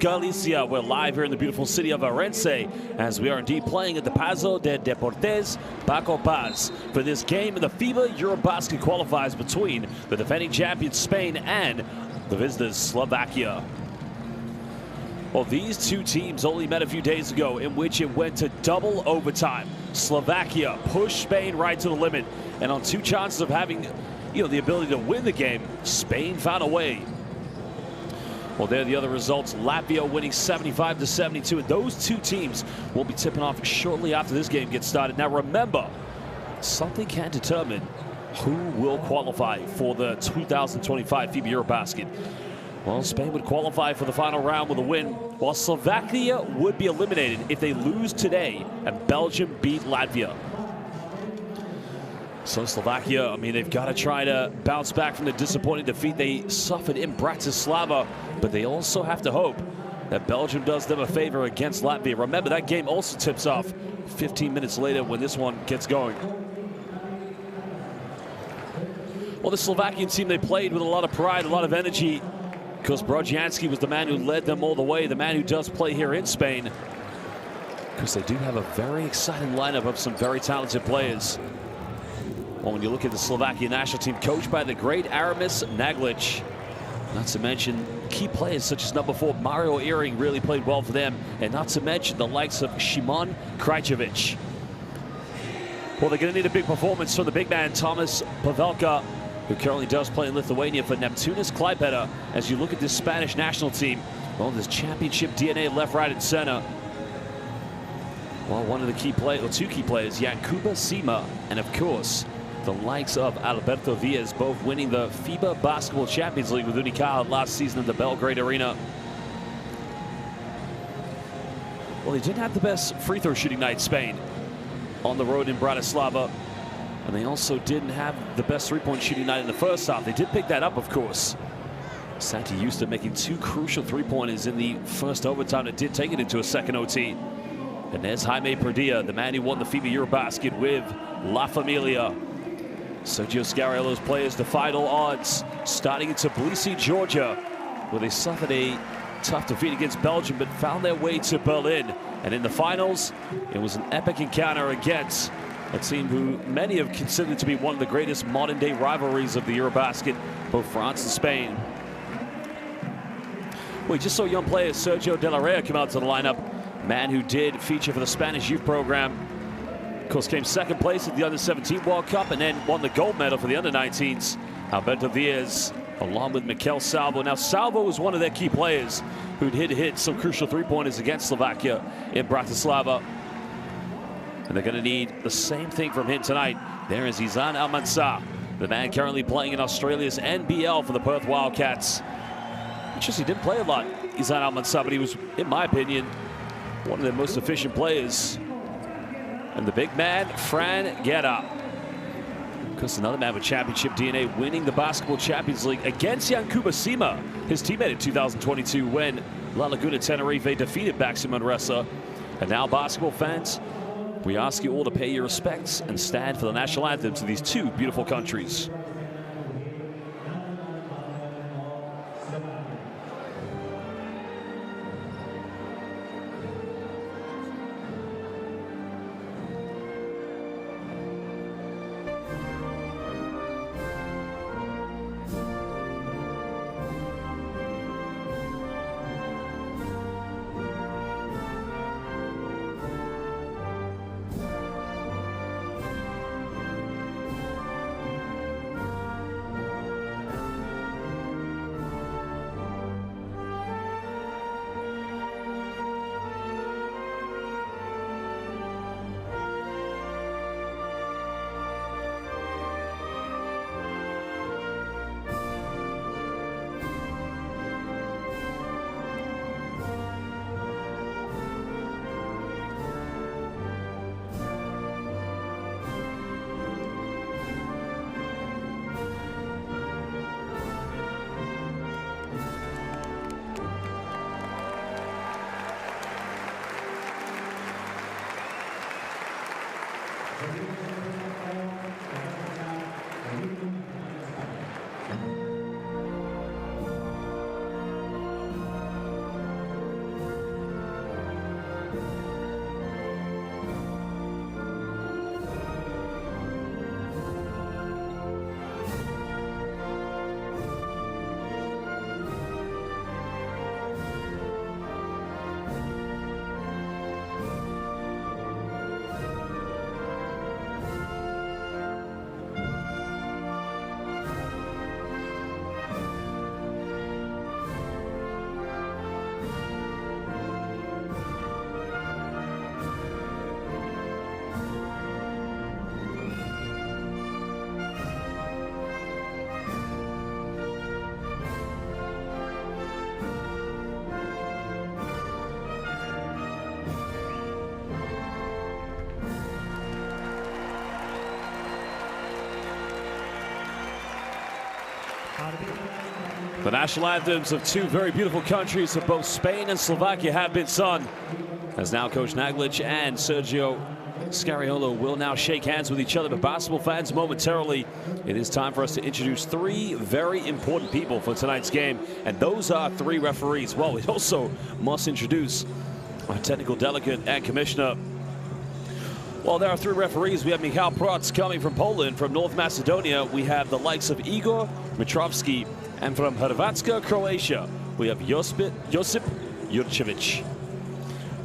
Galicia. We're live here in the beautiful city of Orense as we are indeed playing at the Pazo de Deportes Paco Paz for this game in the FIBA EuroBasket qualifiers between the defending champions Spain and the visitors Slovakia. Well, these two teams only met a few days ago, in which it went to double overtime. Slovakia pushed Spain right to the limit, and on two chances of having the ability to win the game, Spain found a way. Well, there are the other results. Latvia winning 75-72, and those two teams will be tipping off shortly after this game gets started. Now remember, something can determine who will qualify for the 2025 FIBA EuroBasket. Well, Spain would qualify for the final round with a win, while Slovakia would be eliminated if they lose today and Belgium beat Latvia. So Slovakia, they've got to try to bounce back from the disappointing defeat they suffered in Bratislava, but they also have to hope that Belgium does them a favor against Latvia. Remember, that game also tips off 15 minutes later when this one gets going. Well, the Slovakian team, they played with a lot of pride, a lot of energy, because Brodzianski was the man who led them all the way, the man who does play here in Spain, because they do have a very exciting lineup of some very talented players. Well, when you look at the Slovakian national team, coached by the great Aramis Naglic, not to mention key players such as number 4 Mario Earring really played well for them, and not to mention the likes of Šimon Krajčević. Well, they're going to need a big performance from the big man Tomas Pavelka, who currently does play in Lithuania for Neptūnas Klaipėda. As you look at this Spanish national team, well, there's championship DNA left, right, and center. Well, one of the key players, or two key players, Jakub Sima, and of course, the likes of Alberto Villas, both winning the FIBA Basketball Champions League with Unicaja last season in the Belgrade Arena. Well, they didn't have the best free throw shooting night, Spain, on the road in Bratislava. And they also didn't have the best three-point shooting night in the first half. They did pick that up, of course. Santi Justa making two crucial three-pointers in the first overtime that did take it into a second OT. And there's Jaime Perdilla, the man who won the FIBA EuroBasket with La Familia. Sergio Scariolo's players defied all odds, starting in Tbilisi, Georgia, where they suffered a tough defeat against Belgium, but found their way to Berlin. And in the finals, it was an epic encounter against a team who many have considered to be one of the greatest modern-day rivalries of the EuroBasket, both France and Spain. We just saw young player Sergio De La Rea come out to the lineup, man who did feature for the Spanish youth program. Of course, came second place at the Under-17 World Cup and then won the gold medal for the Under-19s. Alberto Villas, along with Mikel Salvo. Now, Salvo was one of their key players who did hit some crucial three-pointers against Slovakia in Bratislava. And they're going to need the same thing from him tonight. There is Izan Almansa, the man currently playing in Australia's NBL for the Perth Wildcats. Interesting, he didn't play a lot, Izan Almansa, but he was, in my opinion, one of their most efficient players. And the big man, Fran Guerra. Of course, another man with championship DNA, winning the Basketball Champions League against Jakub Sima, his teammate in 2022, when La Laguna Tenerife defeated Baxi Manresa. And now, basketball fans, we ask you all to pay your respects and stand for the national anthems of these two beautiful countries. The national anthems of two very beautiful countries of both Spain and Slovakia have been sung, as now Coach Naglic and Sergio Scariolo will now shake hands with each other. But basketball fans, momentarily, it is time for us to introduce three very important people for tonight's game, and those are three referees. Well, we also must introduce our technical delegate and commissioner. Well, there are three referees. We have Michał Protz coming from Poland. From North Macedonia, we have the likes of Igor Mitrovski. And from Hrvatska, Croatia, we have Josip Jurčević.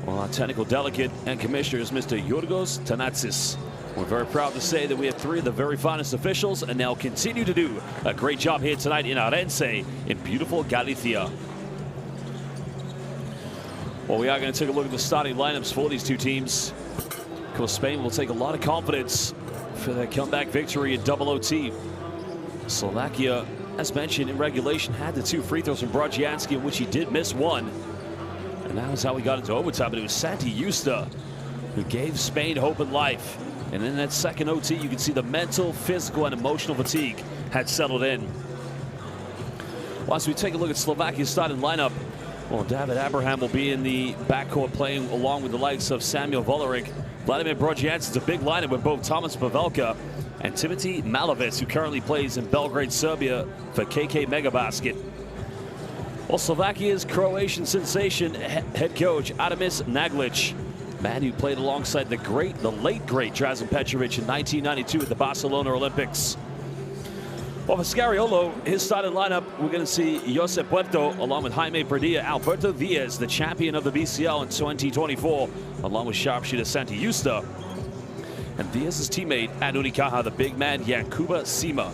Well, our technical delegate and commissioner is Mr. Yorgos Tanacis. We're very proud to say that we have three of the very finest officials, and they'll continue to do a great job here tonight in Orense, in beautiful Galicia. Well, we are going to take a look at the starting lineups for these two teams. Of course, Spain will take a lot of confidence for their comeback victory in double OT. Slovakia, as mentioned in regulation, had the two free throws from Brodzianski, in which he did miss one. And that was how we got into overtime. But it was Santi Justa who gave Spain hope and life. And in that second OT, you can see the mental, physical, and emotional fatigue had settled in. Well, as we take a look at Slovakia's starting lineup, well, David Abraham will be in the backcourt playing along with the likes of Samuel Volorik. Vladimir Brodzianski is a big lineup with both Thomas Pavelka and Timothy Malavis, who currently plays in Belgrade, Serbia for KK Megabasket. Well, Slovakia's Croatian sensation head coach Adamis Naglic, man who played alongside the late great Drazen Petrovic in 1992 at the Barcelona Olympics. Well, for Scariolo, his starting lineup, we're going to see Josep Puerto along with Jaime Pradilla, Alberto Diaz, the champion of the BCL in 2024, along with sharpshooter Santi Justa, and Diaz's teammate at Unicaja, the big man Yankuba Sima.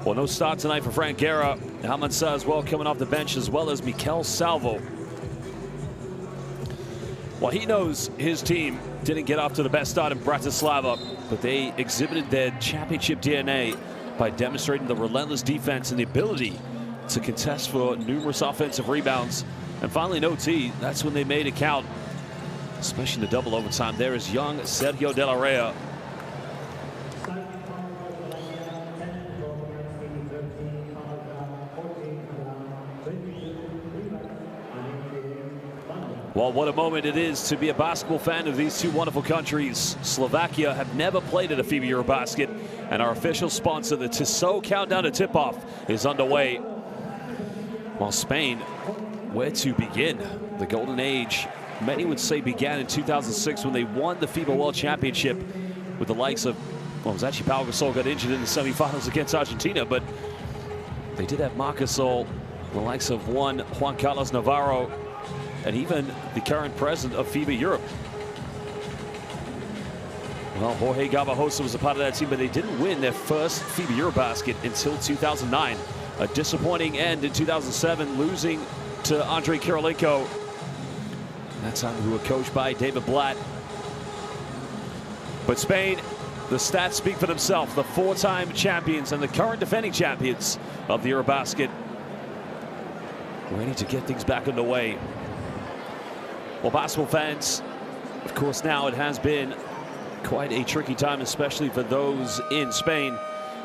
Well, no start tonight for Frank Guerra. Almanza as well coming off the bench, as well as Mikel Salvo. Well, he knows his team didn't get off to the best start in Bratislava, but they exhibited their championship DNA by demonstrating the relentless defense and the ability to contest for numerous offensive rebounds. And finally in OT, that's when they made it count, especially in the double overtime. There is young Sergio De La Rey. Well, what a moment it is to be a basketball fan of these two wonderful countries. Slovakia have never played at a FIBA EuroBasket, and our official sponsor, the Tissot Countdown to Tip-Off, is underway. While Spain, where to begin? The golden age, many would say, began in 2006 when they won the FIBA World Championship with the likes of, well, it was actually Pau Gasol got injured in the semifinals against Argentina, but they did have Marc Gasol, the likes of one Juan Carlos Navarro, and even the current president of FIBA Europe. Well, Jorge Garbajosa was a part of that team, but they didn't win their first FIBA EuroBasket until 2009. A disappointing end in 2007, losing to Andrei Kirilenko. That time who were coached by David Blatt. But Spain, the stats speak for themselves. The four-time champions and the current defending champions of the EuroBasket, ready to get things back underway. Well, basketball fans, of course, now it has been quite a tricky time, especially for those in Spain.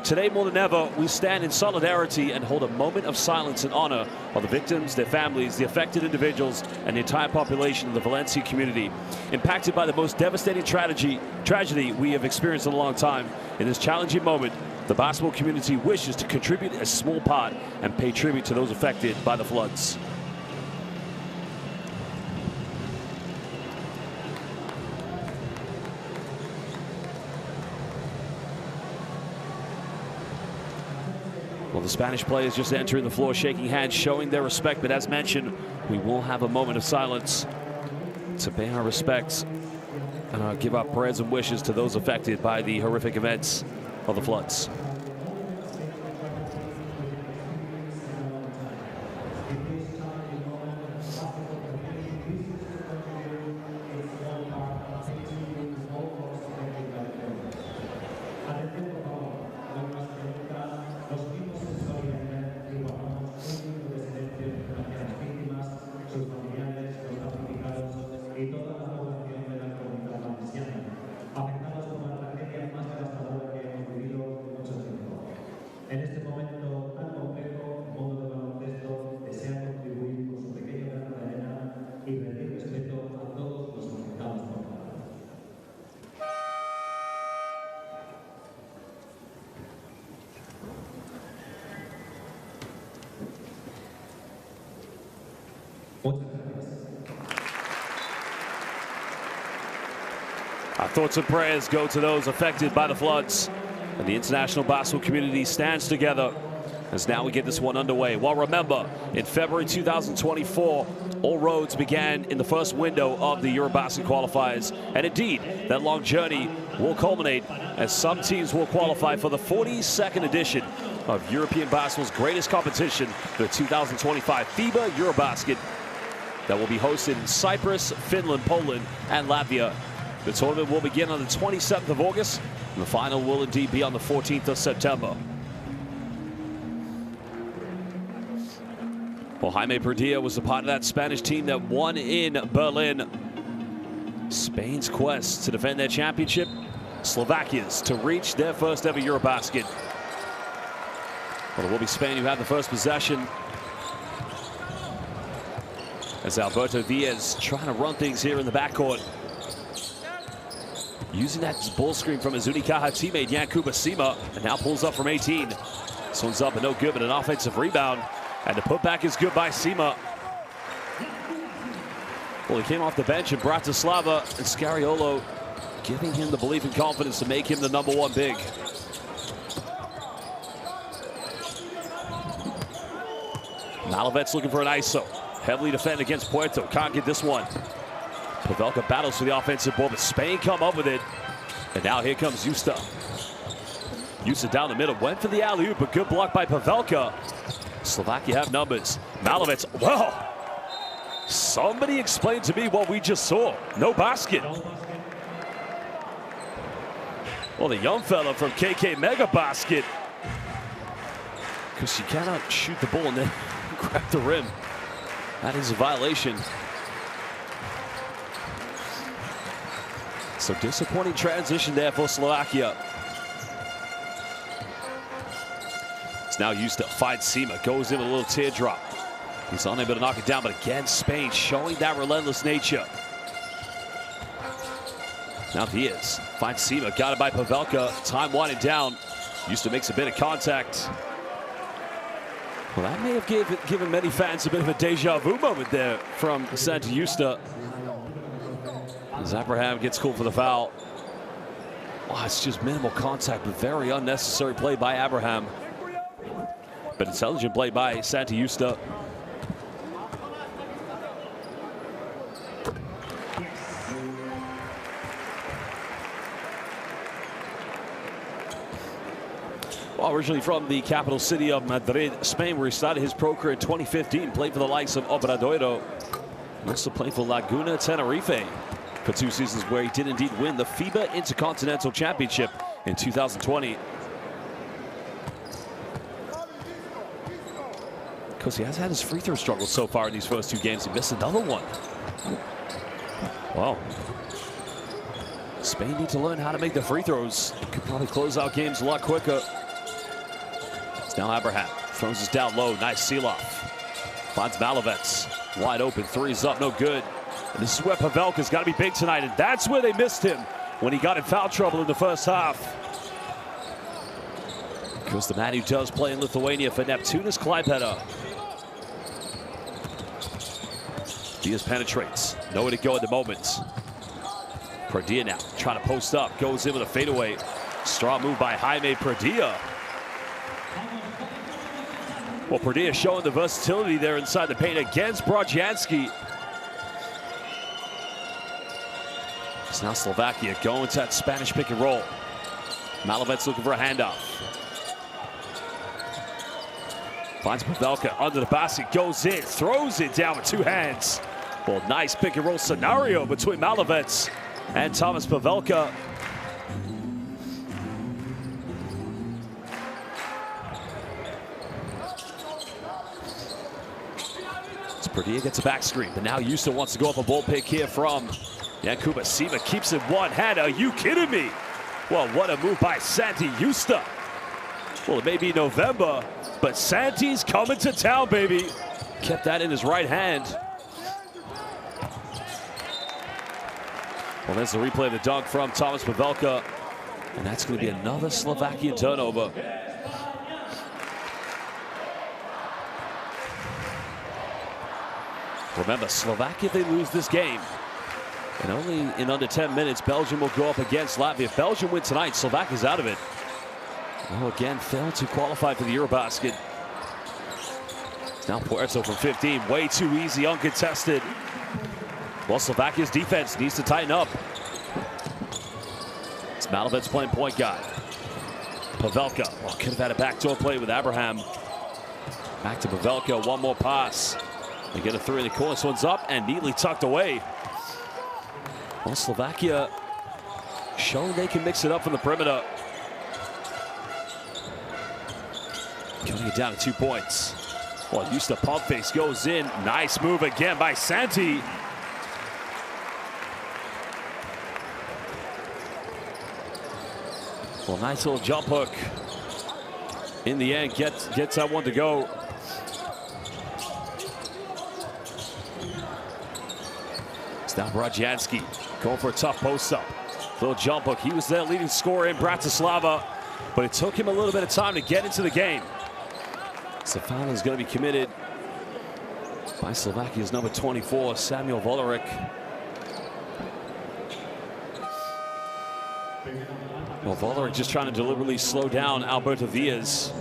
Today, more than ever, we stand in solidarity and hold a moment of silence in honor of the victims, their families, the affected individuals, and the entire population of the Valencia community, impacted by the most devastating tragedy we have experienced in a long time. In this challenging moment, the basketball community wishes to contribute a small part and pay tribute to those affected by the floods. Well, the Spanish players just entering the floor, shaking hands, showing their respect. But as mentioned, we will have a moment of silence to pay our respects and give our prayers and wishes to those affected by the horrific events of the floods. Our thoughts and prayers go to those affected by the floods, and the international basketball community stands together as now we get this one underway. Well, remember, in February 2024, all roads began in the first window of the EuroBasket qualifiers, and indeed, that long journey will culminate as some teams will qualify for the 42nd edition of European basketball's greatest competition, the 2025 FIBA EuroBasket, that will be hosted in Cyprus, Finland, Poland, and Latvia. The tournament will begin on the 27th of August, and the final will indeed be on the 14th of September. Well, Jaime Perdilla was a part of that Spanish team that won in Berlin. Spain's quest to defend their championship, Slovakia's to reach their first ever EuroBasket. Well, it will be Spain who have the first possession, as Alberto Diaz trying to run things here in the backcourt. Using that ball screen from his Unicaja teammate, Yankuba Sima, and now pulls up from 18. This one's up and no good, but an offensive rebound. And the putback is good by Sima. Well, he came off the bench, and Bratislava and Scariolo giving him the belief and confidence to make him the #1 big. Malovets looking for an ISO. Heavily defended against Puerto. Can't get this one. Pavelka battles for the offensive ball, but Spain come up with it. And now here comes Justa. Justa down the middle, went for the alley-oop, but good block by Pavelka. Slovakia have numbers. Malovets, well, somebody explain to me what we just saw. No basket. Well, the young fella from KK Mega Basket. Because you cannot shoot the ball and then grab the rim. That is a violation. So disappointing transition there for Slovakia. It's now used to find Sima, goes in with a little teardrop. He's unable to knock it down, but again, Spain showing that relentless nature. Now Diaz finds Sima, got it by Pavelka, time winding down. Used to makes a bit of contact. Well, that may have given many fans a bit of a deja vu moment there from Santa Justa. As Abraham gets called for the foul. Oh, it's just minimal contact, but very unnecessary play by Abraham. But intelligent play by Santa Justa. Well, originally from the capital city of Madrid, Spain, where he started his pro career in 2015, played for the likes of Obradoiro. Also played for Laguna Tenerife for 2 seasons, where he did indeed win the FIBA Intercontinental Championship in 2020. Because he has had his free throw struggles so far in these first 2 games. He missed another one. Wow. Spain need to learn how to make the free throws. Could probably close out games a lot quicker. It's now Abraham. Throws us down low. Nice seal-off. Finds Malovets. Wide open. 3's up. No good. And this is where Pavelka's got to be big tonight. And that's where they missed him when he got in foul trouble in the first half. Because the man who does play in Lithuania for Neptūnas Klaipėda. Diaz penetrates. Nowhere to go at the moment. Perdilla now trying to post up. Goes in with a fadeaway. Strong move by Jaime Perdilla. Well, Perdilla showing the versatility there inside the paint against Brodjanski. It's now Slovakia going to that Spanish pick and roll. Malovets looking for a handoff. Finds Pavelka under the basket, goes in, throws it down with 2 hands. Well, nice pick and roll scenario between Malovets and Thomas Pavelka. Perdilla gets a back screen, but now Justa wants to go up a ball pick here from Yankuba Sima. Keeps it one hand. Are you kidding me? Well, what a move by Santi Justa. Well, it may be November, but Santi's coming to town, baby. Kept that in his right hand. Well, there's the replay of the dunk from Thomas Pavelka, and that's going to be another Slovakian turnover. Remember, Slovakia, if they lose this game, and only in under 10 minutes, Belgium will go up against Latvia. If Belgium win tonight, Slovakia's out of it. Oh, again, failed to qualify for the EuroBasket. Now Puerto from 15, way too easy, uncontested. Well, Slovakia's defense needs to tighten up. It's Malovets playing point guard. Pavelka, well, could have had a backdoor play with Abraham. Back to Pavelka, one more pass. They get a three in the corner, this one's up and neatly tucked away. Well, Slovakia showing they can mix it up from the perimeter. Cutting it down to 2 points. Well, Justa pump face goes in. Nice move again by Santi. Well, nice little jump hook. In the end, gets that one to go. It's now Brodjanski going for a tough post-up. Little jump hook. He was their leading scorer in Bratislava, but it took him a little bit of time to get into the game. So the foul is going to be committed by Slovakia's number 24, Samuel Volerik. Well, Volerik just trying to deliberately slow down Alberto Villas.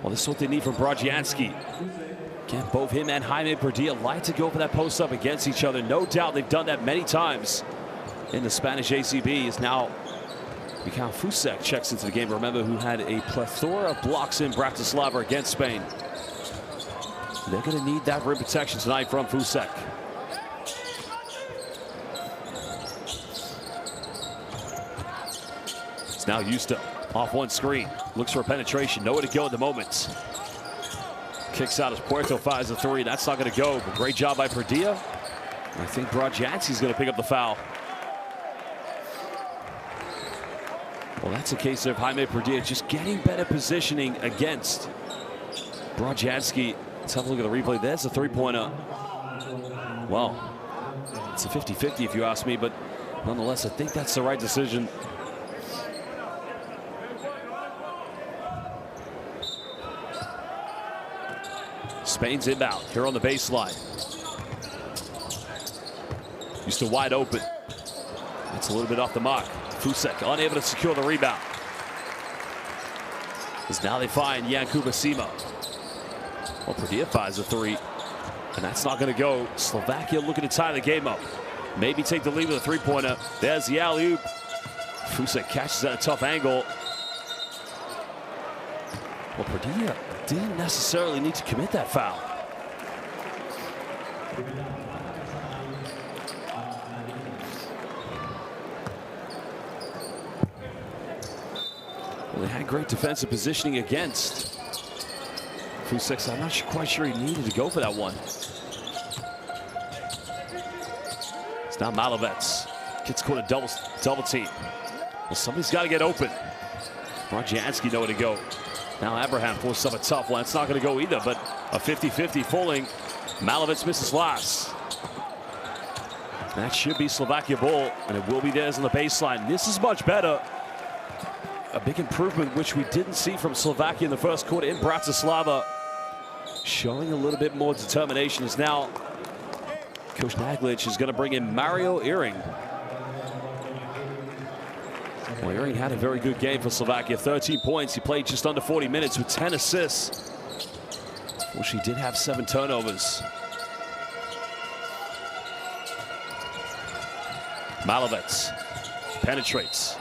Well, this is what they need from Brodjanski. Again, both him and Jaime Perdilla like to go for that post-up against each other. No doubt they've done that many times in the Spanish ACB. Is now Mikhail Fusek checks into the game. Remember, who had a plethora of blocks in Bratislava against Spain. They're going to need that rim protection tonight from Fusek. It's now Justa off one screen. Looks for a penetration. Nowhere to go at the moment. Kicks out as Puerto fires a three. That's not going to go, but great job by Perdilla. I think Brodjanski's going to pick up the foul. Well, that's a case of Jaime Perdilla just getting better positioning against Brodjanski. Let's have a look at the replay. There's a three-pointer. Well, it's a 50-50 if you ask me, but nonetheless, I think that's the right decision. Spain's inbound here on the baseline. Justa wide open. It's a little bit off the mark. Fusek unable to secure the rebound. As now they find Yankuba Sima. Well, Perdilla fires a three, and that's not going to go. Slovakia looking to tie the game up. Maybe take the lead with a three-pointer. There's the alley-oop. Fusek catches at a tough angle. Well, Perdilla didn't necessarily need to commit that foul. Well, they had great defensive positioning against Fusek. I'm not quite sure he needed to go for that one. It's now Malovets. Gets caught a double team. Well, somebody's got to get open. Brodjanski nowhere to go. Now Abraham forces up a tough one. It's not going to go either, but a 50-50 falling. Malovets misses last. That should be Slovakia ball, and it will be theirs on the baseline. This is much better. A big improvement, which we didn't see from Slovakia in the first quarter in Bratislava. Showing a little bit more determination is now Coach Naglic is going to bring in Mario Iring. Well, Iring had a very good game for Slovakia. 13 points. He played just under 40 minutes with 10 assists. Well, she did have 7 turnovers. Malovets penetrates.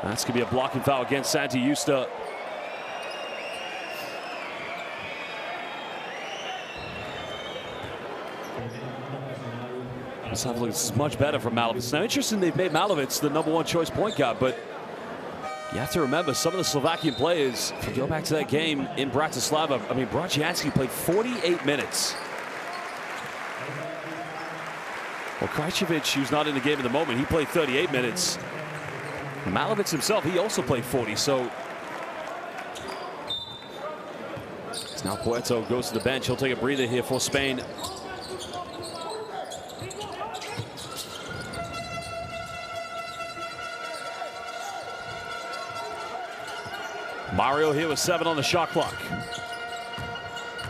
That's going to be a blocking foul against Santi Justa. Let's have a look. This is much better from Malovets. Now, interesting, they've made Malovets the #1 choice point guard, but you have to remember some of the Slovakian players, if you go back to that game in Bratislava, I mean, Brodjanski played 48 minutes. Well, Krajcevic, who's not in the game at the moment, he played 38 minutes. Malovets himself, he also played 40, so. It's now Puerto goes to the bench. He'll take a breather here for Spain. Mario here with 7 on the shot clock.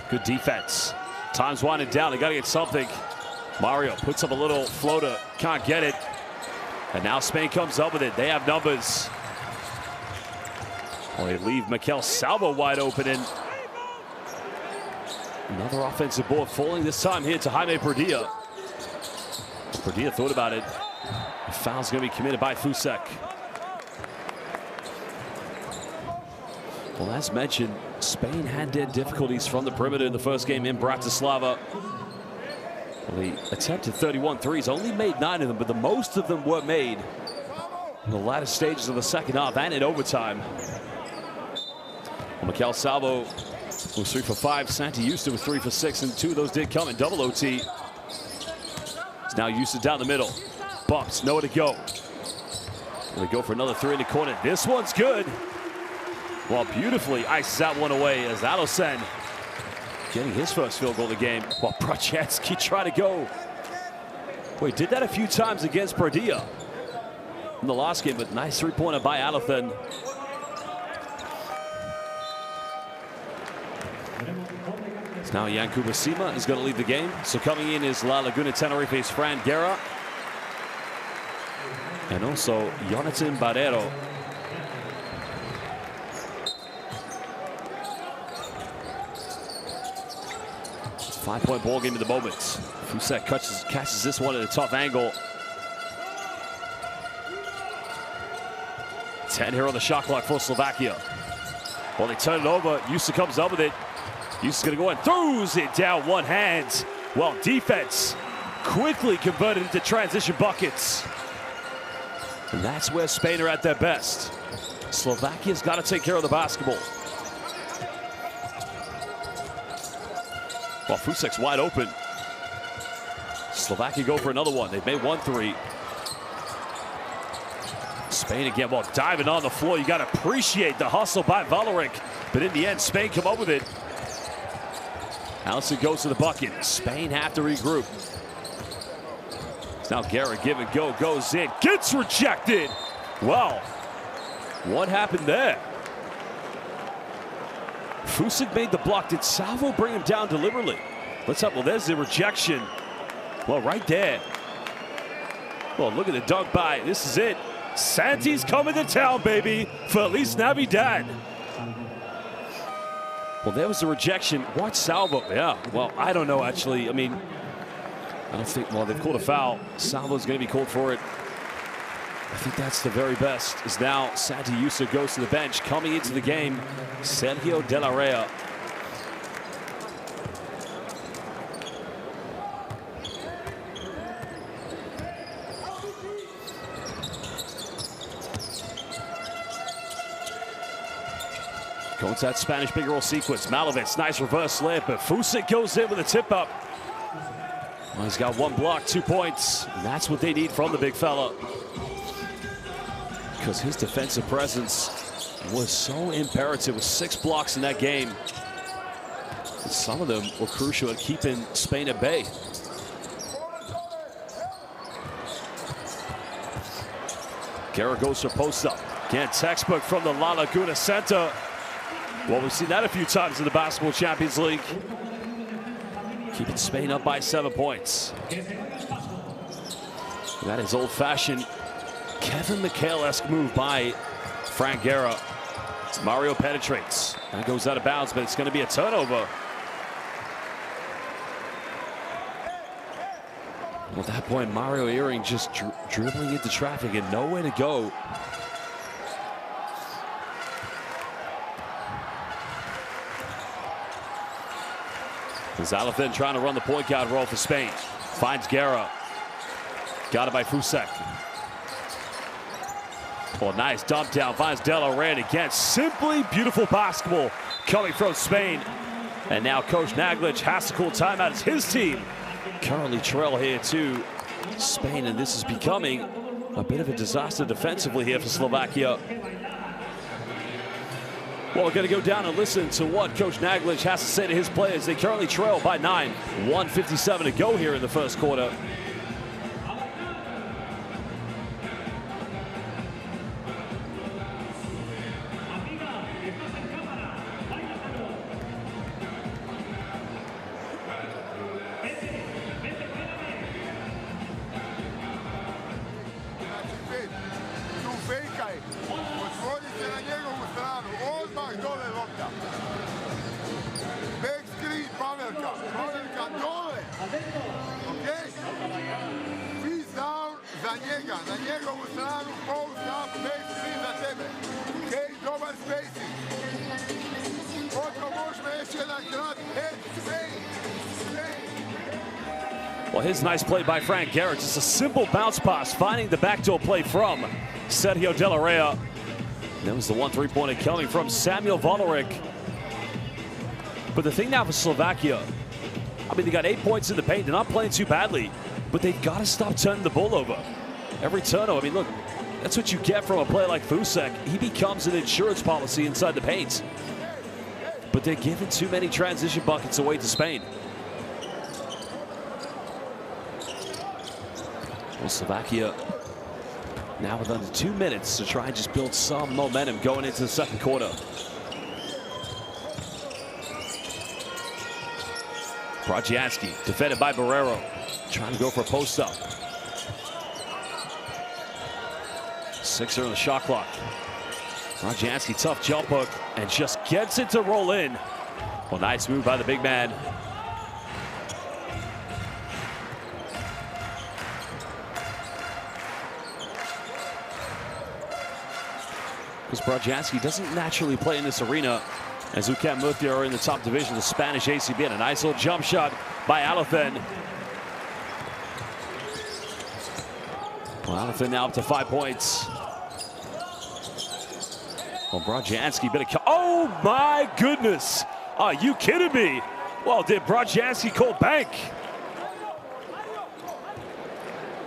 Good defense. Time's winding down. They got to get something. Mario puts up a little floater. Can't get it. And now Spain comes up with it. They have numbers. Well, they leave Mikel Salvo wide open. And another offensive board falling this time here to Jaime Perdilla. Perdilla thought about it. The foul's going to be committed by Fusek. Well, as mentioned, Spain had their difficulties from the perimeter in the first game in Bratislava. Well, they attempted 31 threes, only made 9 of them, but the most of them were made in the latter stages of the second half and in overtime. Well, Mikel Salvo was 3 for 5. Santi Houston was 3 for 6, and 2 of those did come in double OT. It's now Houston down the middle. Bumps, nowhere to go. They go for another 3 in the corner. This one's good. Well, beautifully ices that one away as Alocen getting his first field goal of the game. While Prochetsky tried to go. Well, he did that a few times against Perdilla in the last game, but nice 3-pointer by Alocen. Now Yankuba Sima is going to lead the game. So coming in is La Laguna Tenerife's Fran Guerra. And also Jonathan Barrero. Five-point ball game at the moment. Fusek catches this one at a tough angle. 10 here on the shot clock for Slovakia. Well, they turn it over. Yusa comes up with it. Yusa's going to go and throws it down one hand. Well, defense quickly converted into transition buckets. And that's where Spain are at their best. Slovakia's got to take care of the basketball. Well, Fusek's wide open. Slovakia go for another one. They've made 1 3. Spain again, well, diving on the floor. You got to appreciate the hustle by Valeric. But in the end, Spain come up with it. Allison goes to the bucket. Spain have to regroup. It's now Garrett, give and go, goes in, gets rejected. Wow, what happened there? Fusek made the block. Did Salvo bring him down deliberately? Let's have, well, there's the rejection. Well, right there. Well, look at the dunk by. This is it. Santi's coming to town, baby. Feliz Navidad. Well, there was the rejection. Watch Salvo. Yeah, well, I don't know, actually. I mean, I don't think, well, they've called a foul. Salvo's going to be called for it. I think that's the very best. Is now Santi Yusa goes to the bench. Coming into the game, Sergio De La Rea. Going to that Spanish big roll sequence. Malovitz, nice reverse layup, but Fusek goes in with a tip up. Well, he's got 1 block, 2 points. And that's what they need from the big fella. Because his defensive presence was so imperative with 6 blocks in that game. And some of them were crucial at keeping Spain at bay. Guerra goes for post up. Again, textbook from the La Laguna Center. Well, we've seen that a few times in the Basketball Champions League. Keeping Spain up by 7 points. And that is old-fashioned Kevin McHale-esque move by Fran Guerra. Mario penetrates. That goes out of bounds, but it's going to be a turnover. Well, at that point, Mario Earring just dribbling into traffic and nowhere to go. Zalafin trying to run the point guard role for Spain. Finds Guerra. Got it by Fusek. Well, nice dump down. Finds De La Rea again. Simply beautiful basketball coming from Spain. And now Coach Naglic has to call timeout as his team currently trail here to Spain. And this is becoming a bit of a disaster defensively here for Slovakia. Well, we're going to go down and listen to what Coach Naglic has to say to his players. They currently trail by 9. 1:57 to go here in the first quarter. na njegovu stranu, post up, space, svi za tebe. Hej, dobar spacing. Otko možemo još jedan krat, hej, Well, his nice play by Frank Garrett, just a simple bounce pass, finding the backdoor play from Sergio De La Rhea. That was the 1 3-pointer coming from Samuel Volaric. But the thing now for Slovakia, I mean, they got 8 points in the paint. They're not playing too badly, but they've got to stop turning the ball over. Every turnover, I mean, look, that's what you get from a player like Fusek. He becomes an insurance policy inside the paint. But they're giving too many transition buckets away to Spain. Well, Slovakia now with under 2 minutes to try and just build some momentum going into the second quarter. Bradzianski, defended by Barrero, trying to go for a post-up. Sixer on the shot clock. Bradzianski, tough jump hook, and just gets it to roll in. Well, nice move by the big man. Because Bradzianski doesn't naturally play in this arena, as Ucam Murthy are in the top division of the Spanish ACB. And a nice little jump shot by Alathen. Well, Alathen now up to 5 points. Well, Bradzianski, oh my goodness! Are you kidding me? Well, did Bradzianski call bank?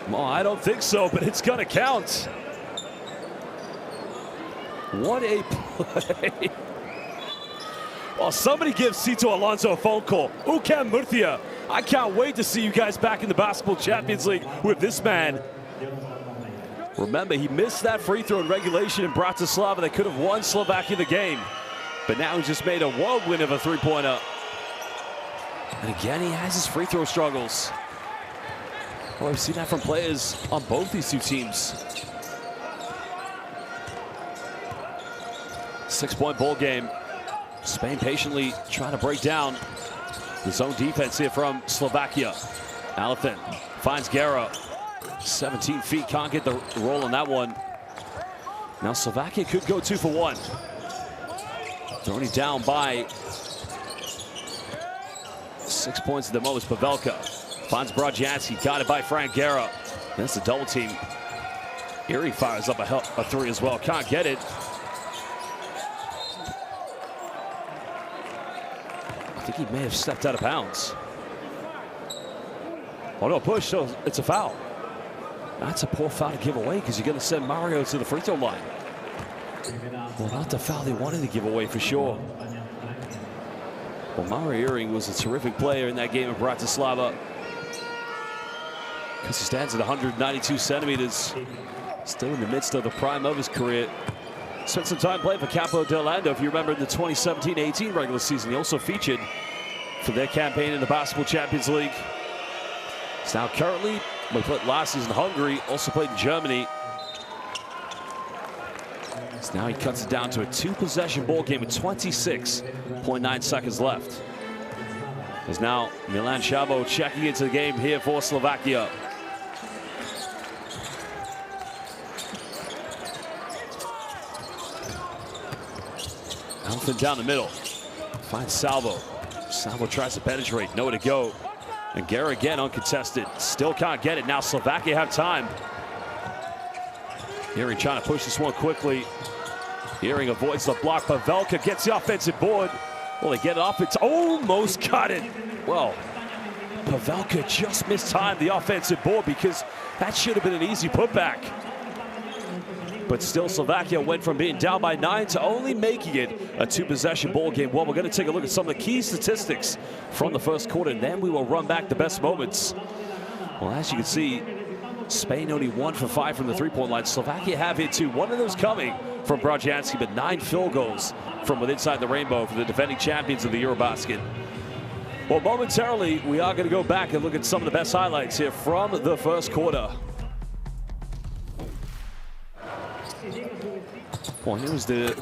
Well, I don't think so, but it's gonna count. What a play. Well, somebody give Cito Alonso a phone call. Ucam Murthy, I can't wait to see you guys back in the Basketball Champions League with this man. Remember, he missed that free throw in regulation in Bratislava. They could have won Slovakia the game. But now he's just made a whirlwind of a three-pointer. And again, he has his free throw struggles. Well, we've seen that from players on both these two teams. 6-point ball game. Spain patiently trying to break down the zone defense here from Slovakia. Alathen finds Guerra. 17 feet, can't get the roll on that one. Now Slovakia could go 2 for 1. They're only down by 6 points at the moment. Pavelka finds Bradzianski, got it by Frank Guerra. That's a double team. Erie fires up a three as well, can't get it. I think he may have stepped out of bounds. Oh no, push, so it's a foul. That's a poor foul to give away because you're going to send Mario to the free throw line. Well, not the foul they wanted to give away for sure. Well, Mario Earring was a terrific player in that game of Bratislava because he stands at 192 centimeters, still in the midst of the prime of his career. Spent some time playing for Campo d'Orlando, if you remember, in the 2017-18 regular season. He also featured for their campaign in the Basketball Champions League. He's now currently, we played last season in Hungary, also played in Germany. So now he cuts it down to a 2-possession ball game with 26.9 seconds left. There's now Milan Šabo checking into the game here for Slovakia. Alathen down the middle, finds Salvo. Salvo tries to penetrate, nowhere to go. And Guerra again uncontested, still can't get it. Now Slovakia have time. Earring trying to push this one quickly. Earring avoids the block. Pavelka gets the offensive board. Well, they get it off, it's almost got it. Well, Pavelka just mistimed the offensive board because that should have been an easy putback. But still, Slovakia went from being down by 9 to only making it a 2-possession ball game. Well, we're going to take a look at some of the key statistics from the first quarter, and then we will run back the best moments. Well, as you can see, Spain only 1 for 5 from the three-point line. Slovakia have hit 2. One of those coming from Bradzianski, but 9 field goals from within inside the rainbow for the defending champions of the EuroBasket. Well, momentarily, we are going to go back and look at some of the best highlights here from the first quarter. Well, here's the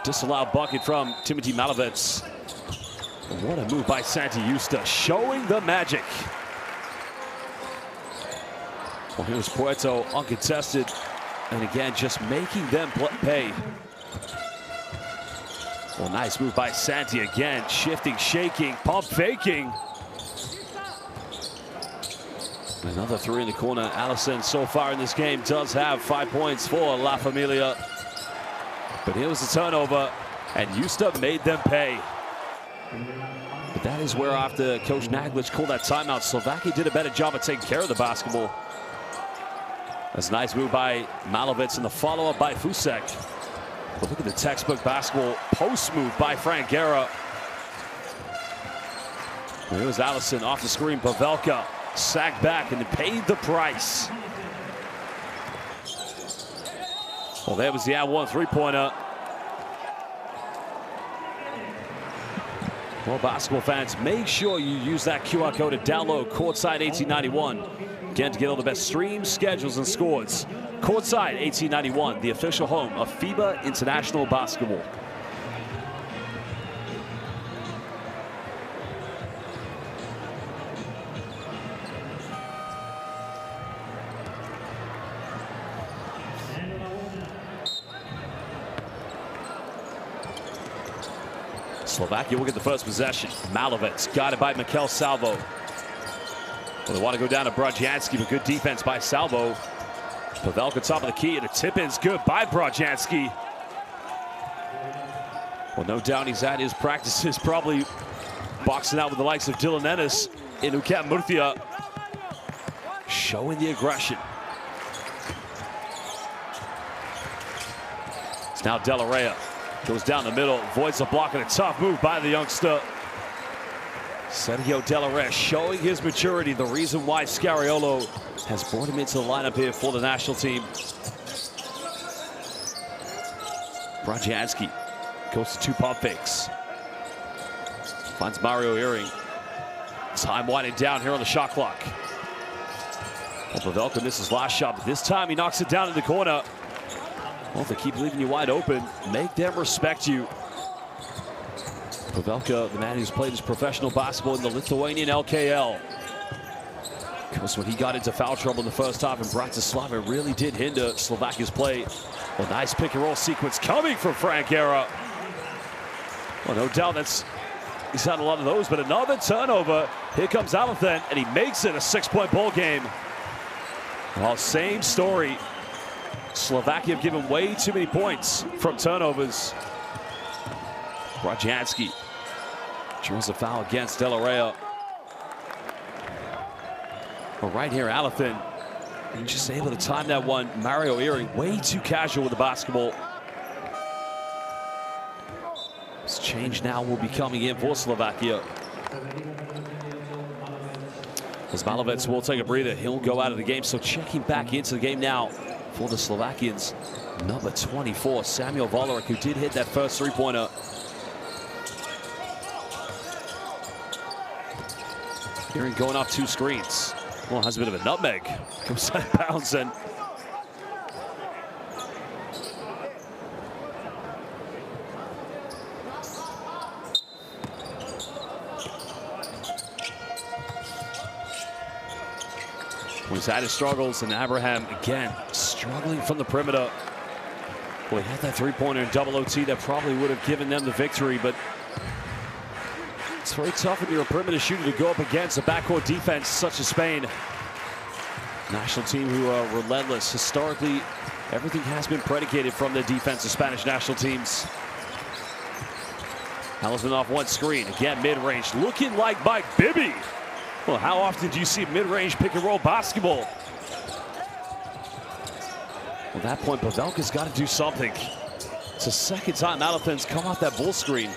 disallowed bucket from Timothy Malovets. What a move by Santi Justa, showing the magic. Well, here's Puerto uncontested. And again, just making them pay. Well, nice move by Santi again. Shifting, shaking, pump faking. Another three in the corner. Allison so far in this game does have 5 points for La Familia. But here was the turnover, and Justa made them pay. But that is where, after Coach Naglic called that timeout, Slovakia did a better job of taking care of the basketball. That's a nice move by Malovic, and the follow-up by Fusek. But look at the textbook basketball post move by Frank Guerra. Here was Allison off the screen. Pavelka sagged back and paid the price. Well, there was the +1 3-pointer. Well, basketball fans, make sure you use that QR code to download Courtside 1891. Again, to get all the best streams, schedules, and scores. Courtside 1891, the official home of FIBA International Basketball. Slovakia will get the first possession. Malovic guided by Mikel Salvo. Well, they want to go down to Brodjanski, but good defense by Salvo. Pavelka top of the key, and the tip-in's good by Brodjanski. Well, no doubt he's at his practices, probably boxing out with the likes of Dylan Ennis in UCAM Murcia. Showing the aggression. It's now De La Rey. Goes down the middle, avoids the block, and a tough move by the youngster. Sergio De La Rey showing his maturity, the reason why Scariolo has brought him into the lineup here for the national team. Brodjanski goes to 2 pump fakes. Finds Mario Earring. Time winding down here on the shot clock. Well, Pavelka misses last shot, but this time he knocks it down in the corner. Well, if they keep leaving you wide open, make them respect you. Pavelka, the man who's played his professional basketball in the Lithuanian LKL. Because when he got into foul trouble in the first half in Bratislava, it really did hinder Slovakia's play. Well, nice pick and roll sequence coming from Frank Guerra. Well, no doubt he's had a lot of those, but another turnover. Here comes Alathen, and he makes it a 6-point ball game. Well, same story. Slovakia have given way too many points from turnovers. Brodjanski draws a foul against De La Rey. Well, right here, Alathen just able to time that one. Mario Earring way too casual with the basketball. This change now will be coming in for Slovakia. As Malovic will take a breather, he'll go out of the game. So checking back into the game now for the Slovakians, number 24, Samuel Volaric, who did hit that first 3-pointer. Earring going off 2 screens. Well, has a bit of a nutmeg. Comes out of bounds and he's had his struggles, and Abraham again struggling from the perimeter. Well, he had that 3-pointer in double OT that probably would have given them the victory, but it's very tough when you're a perimeter shooter to go up against a backcourt defense such as Spain. National team who are relentless. Historically, everything has been predicated from the defense of Spanish national teams. Allison off 1 screen. Again, mid-range, looking like Mike Bibby. Well, how often do you see mid-range pick-and-roll basketball? Well, at that point, Pavelka's got to do something. It's the second time Alathen's come off that bull screen,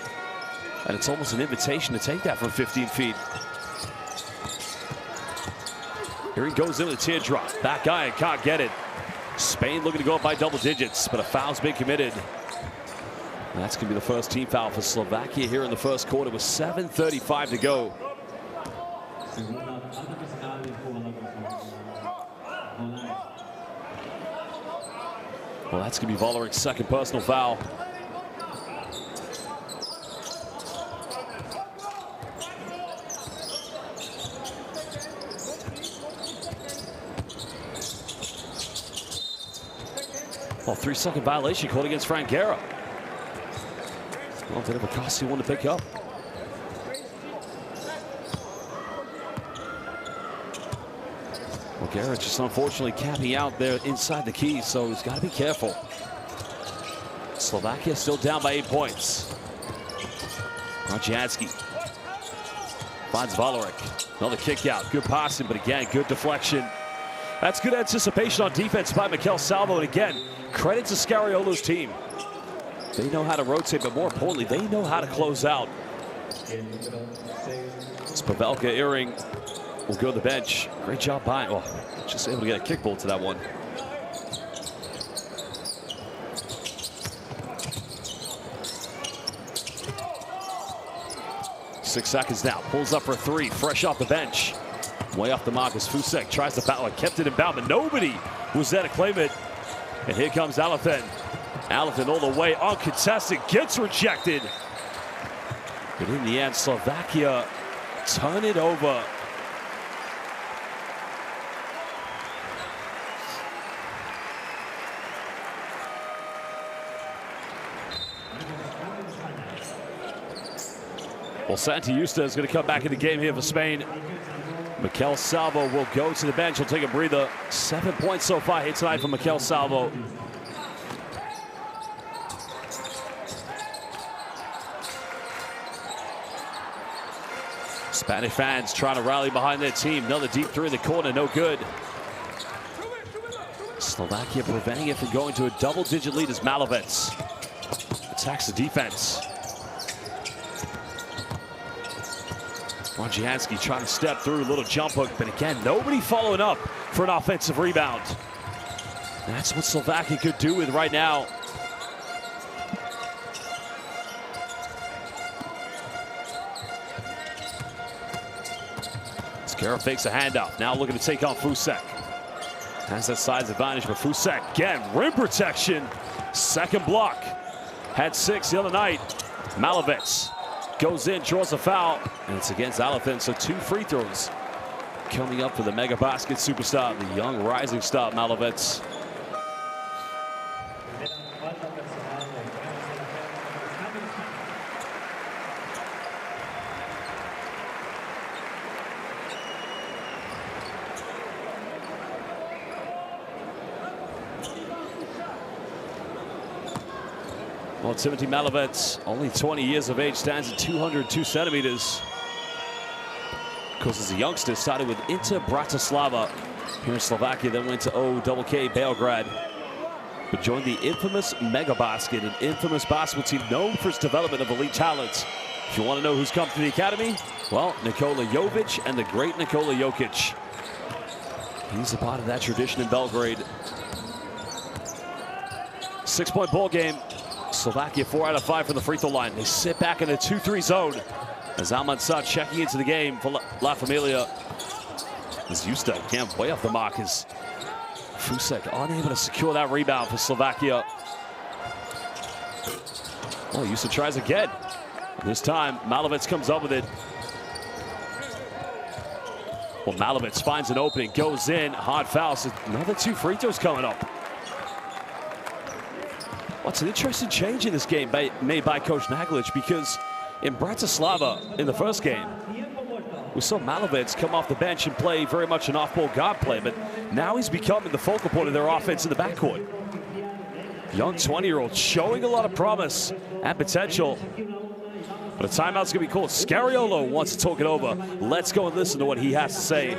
and it's almost an invitation to take that from 15 feet. Here he goes into the teardrop. Back iron, can't get it. Spain looking to go up by double digits, but a foul's been committed. And that's going to be the first team foul for Slovakia here in the first quarter with 7:35 to go. Well, that's going to be Volaric's second personal foul. Well, 3-second violation called against Franguera. Well, a bit of a costly one to pick up. Well, Garrett just unfortunately capping out there inside the key, so he's got to be careful. Slovakia still down by 8 points. Radzianski finds Valerik. Another kick out. Good passing, but again, good deflection. That's good anticipation on defense by Mikel Salvo. And again, credit to Scariolo's team. They know how to rotate, but more importantly, they know how to close out. Pavelka Earring will go to the bench. Great job by, well, just able to get a kick ball to that one. Six seconds now. Pulls up for 3, fresh off the bench. Way off the mark as Fusek tries to battle it, kept it in bound, but nobody was there to claim it. And here comes Alathen. Alathen all the way uncontested, gets rejected. But in the end, Slovakia turn it over. Well, Santi Justa is going to come back in the game here for Spain. Mikel Salvo will go to the bench. He'll take a breather. 7 points so far here tonight from Mikel Salvo. Spanish fans trying to rally behind their team. Another deep three in the corner, no good. Slovakia preventing it from going to a double-digit lead as Malovec attacks the defense. Radzianski trying to step through, a little jump hook, but again, nobody following up for an offensive rebound. That's what Slovakia could do with right now. Skara fakes a handoff, now looking to take on Fusek. Has that size advantage, but Fusek, again, rim protection. Second block. Had 6 the other night. Malovec goes in, draws a foul, and it's against Alathen, so 2 free throws coming up for the Mega Basket superstar, the young rising star, Malovec. Well, Timothy Malovec, only 20 years of age, stands at 202 centimeters. Of course, as a youngster, started with Inter Bratislava here in Slovakia, then went to OKK Beograd, but joined the infamous Mega Basket, an infamous basketball team known for its development of elite talent. If you want to know who's come to the academy, well, Nikola Jovic and the great Nikola Jokic. He's a part of that tradition in Belgrade. 6-point ball game. Slovakia 4 out of 5 from the free throw line. They sit back in a 2-3 zone as Almansah checking into the game for La Familia. As Justa again way off the mark as Fusek unable to secure that rebound for Slovakia. Well, Justa tries again. This time Malovec comes up with it. Well, Malovec finds an opening, goes in, hard foul. So another 2 free throws coming up. What's an interesting change in this game made by Coach Naglich, because in Bratislava in the first game, we saw Malovec come off the bench and play very much an off-ball guard play, but now he's becoming the focal point of their offense in the backcourt. Young 20-year-old showing a lot of promise and potential. But a timeout's going to be called. Scariolo wants to talk it over. Let's go and listen to what he has to say.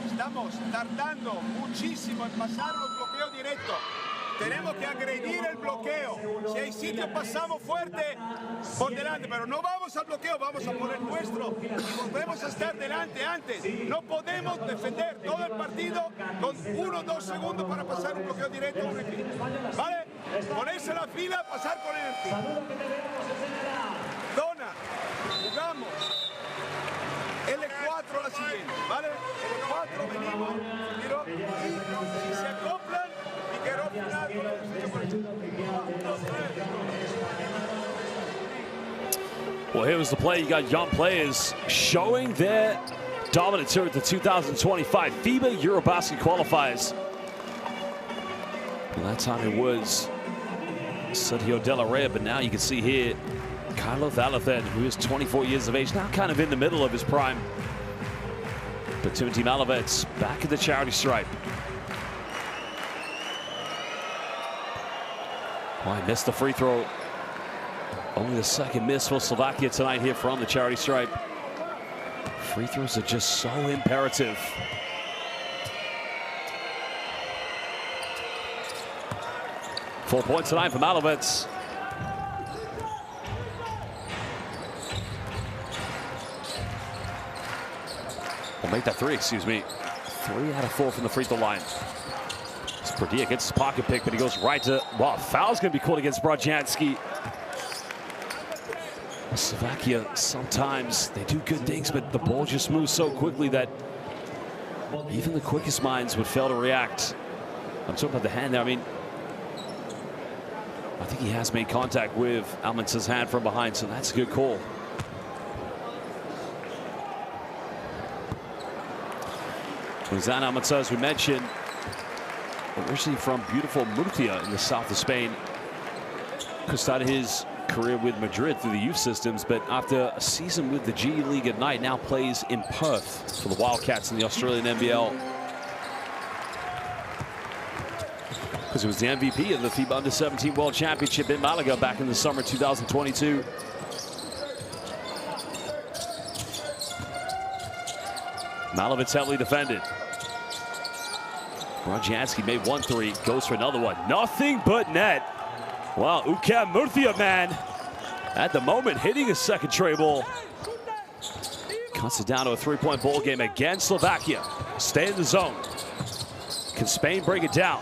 Estamos tardando muchísimo en pasar los bloqueos directos. Tenemos que agredir el bloqueo. Si hay sitio, pasamos fuerte por delante, pero no vamos al bloqueo, vamos a poner nuestro y volvemos a estar delante antes. No podemos defender todo el partido con 1 o 2 segundos para pasar un bloqueo directo. ¿Vale? Ponerse la fila, pasar con el zona. Jugamos. L4 la siguiente, ¿vale? L4 venimos, tiro, y si se acoplan, y que no final, con el 1, 2, 3. Well, here was the play. You got young players showing their dominance here at the 2025 FIBA EuroBasket Qualifiers. Well, that time it was Sergio De La Rey, but now you can see here Kylo Thalathan, who is 24 years of age, now kind of in the middle of his prime. But Timothy Malovets back at the charity stripe. Well, he missed the free throw. Only the second miss for Slovakia tonight here from the charity stripe. Free throws are just so imperative. Four points tonight for Malovets. We'll make that three, excuse me. 3 out of 4 from the free throw line. Pradilla gets his pocket pick, but he goes right to, wow, foul's going to be called against Brodjanski. Slovakia, sometimes they do good things, but the ball just moves so quickly that even the quickest minds would fail to react. I'm talking about the hand there. I mean, I think he has made contact with Almansa's hand from behind, so that's a good call. Zan Almansa, as we mentioned, originally from beautiful Murcia in the south of Spain. Started his career with Madrid through the youth systems, but after a season with the G League at night, now plays in Perth for the Wildcats in the Australian NBL. Because he was the MVP of the FIBA Under-17 World Championship in Malaga back in the summer 2022. Malovets heavily defended. Brodjanski made 1 3, goes for another one. Nothing but net. Wow, UCAM Murcia, man, at the moment hitting a second tray ball. Cuts it down to a 3-point ball game against Slovakia. Stay in the zone. Can Spain break it down?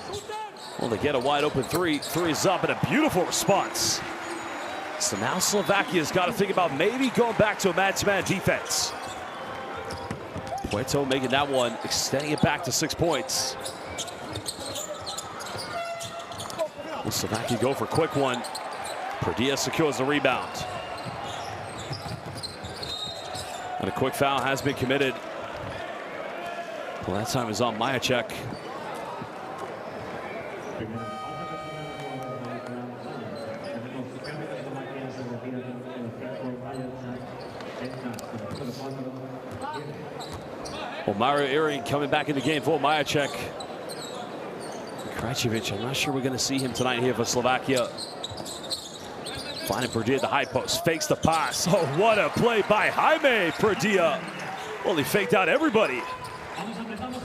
Well, they get a wide open three. 3 is up, and a beautiful response. So now Slovakia's got to think about maybe going back to a man-to-man defense. Puerto making that one, extending it back to 6 points. Will Slovakia go for a quick one? Pradilla secures the rebound. And a quick foul has been committed. Well, that time is on Majacek. Well, Mario Iring coming back in the game for Majacek. Krajcevic, I'm not sure we're going to see him tonight here for Slovakia. Finding Pradilla at the high post, fakes the pass. Oh, what a play by Jaime Pradilla. Well, he faked out everybody.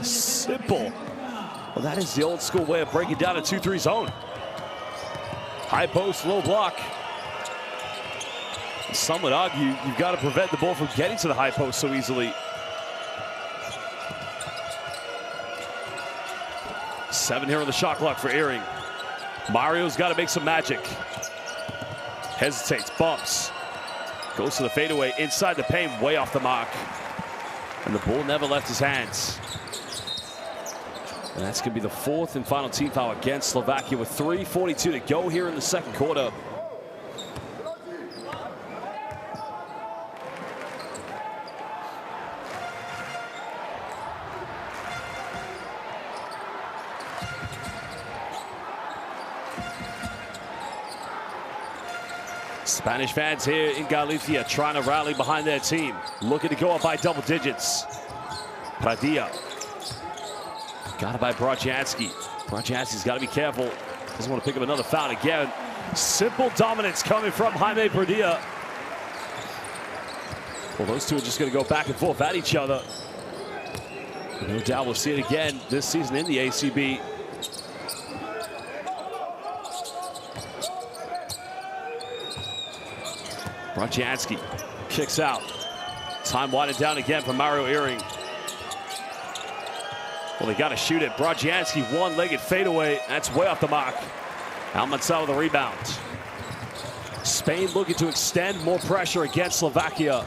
Simple. Well, that is the old school way of breaking down a 2-3 zone. High post, low block. Some would argue you've got to prevent the ball from getting to the high post so easily. 7 here on the shot clock for Iring. Mario's got to make some magic. Hesitates, bumps. Goes to the fadeaway inside the paint, way off the mark. And the ball never left his hands. And that's going to be the 4th and final team foul against Slovakia with 3:42 to go here in the second quarter. Spanish fans here in Galicia trying to rally behind their team, looking to go up by double digits. Pradilla. Got it by Brodjanski. Brodjanski's got to be careful. Doesn't want to pick up another foul again. Simple dominance coming from Jaime Pradilla. Well, those two are just going to go back and forth at each other. No doubt we'll see it again this season in the ACB. Brodjanski kicks out. Time winding down again for Mario Iring. Well, they got to shoot it. Brodjanski, one-legged fadeaway. That's way off the mark. Almansa with the rebound. Spain looking to extend more pressure against Slovakia.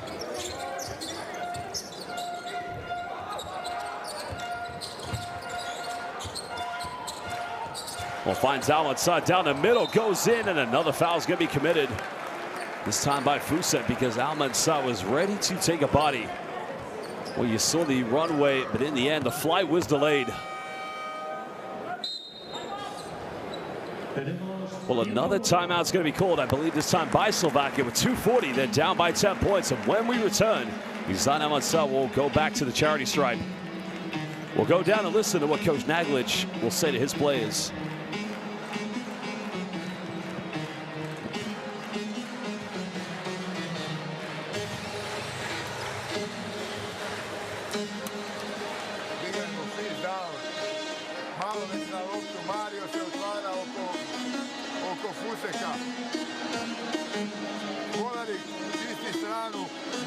Well, finds Almansa down the middle, goes in, and another foul is going to be committed. This time by Fuset, because Almansa was ready to take a body. Well, you saw the runway, but in the end, the flight was delayed. Well, another timeout's going to be called, I believe this time by Slovakia with 2:40. They're down by 10 points. And when we return, Izan Almansa will go back to the charity stripe. We'll go down and listen to what Coach Naglic will say to his players.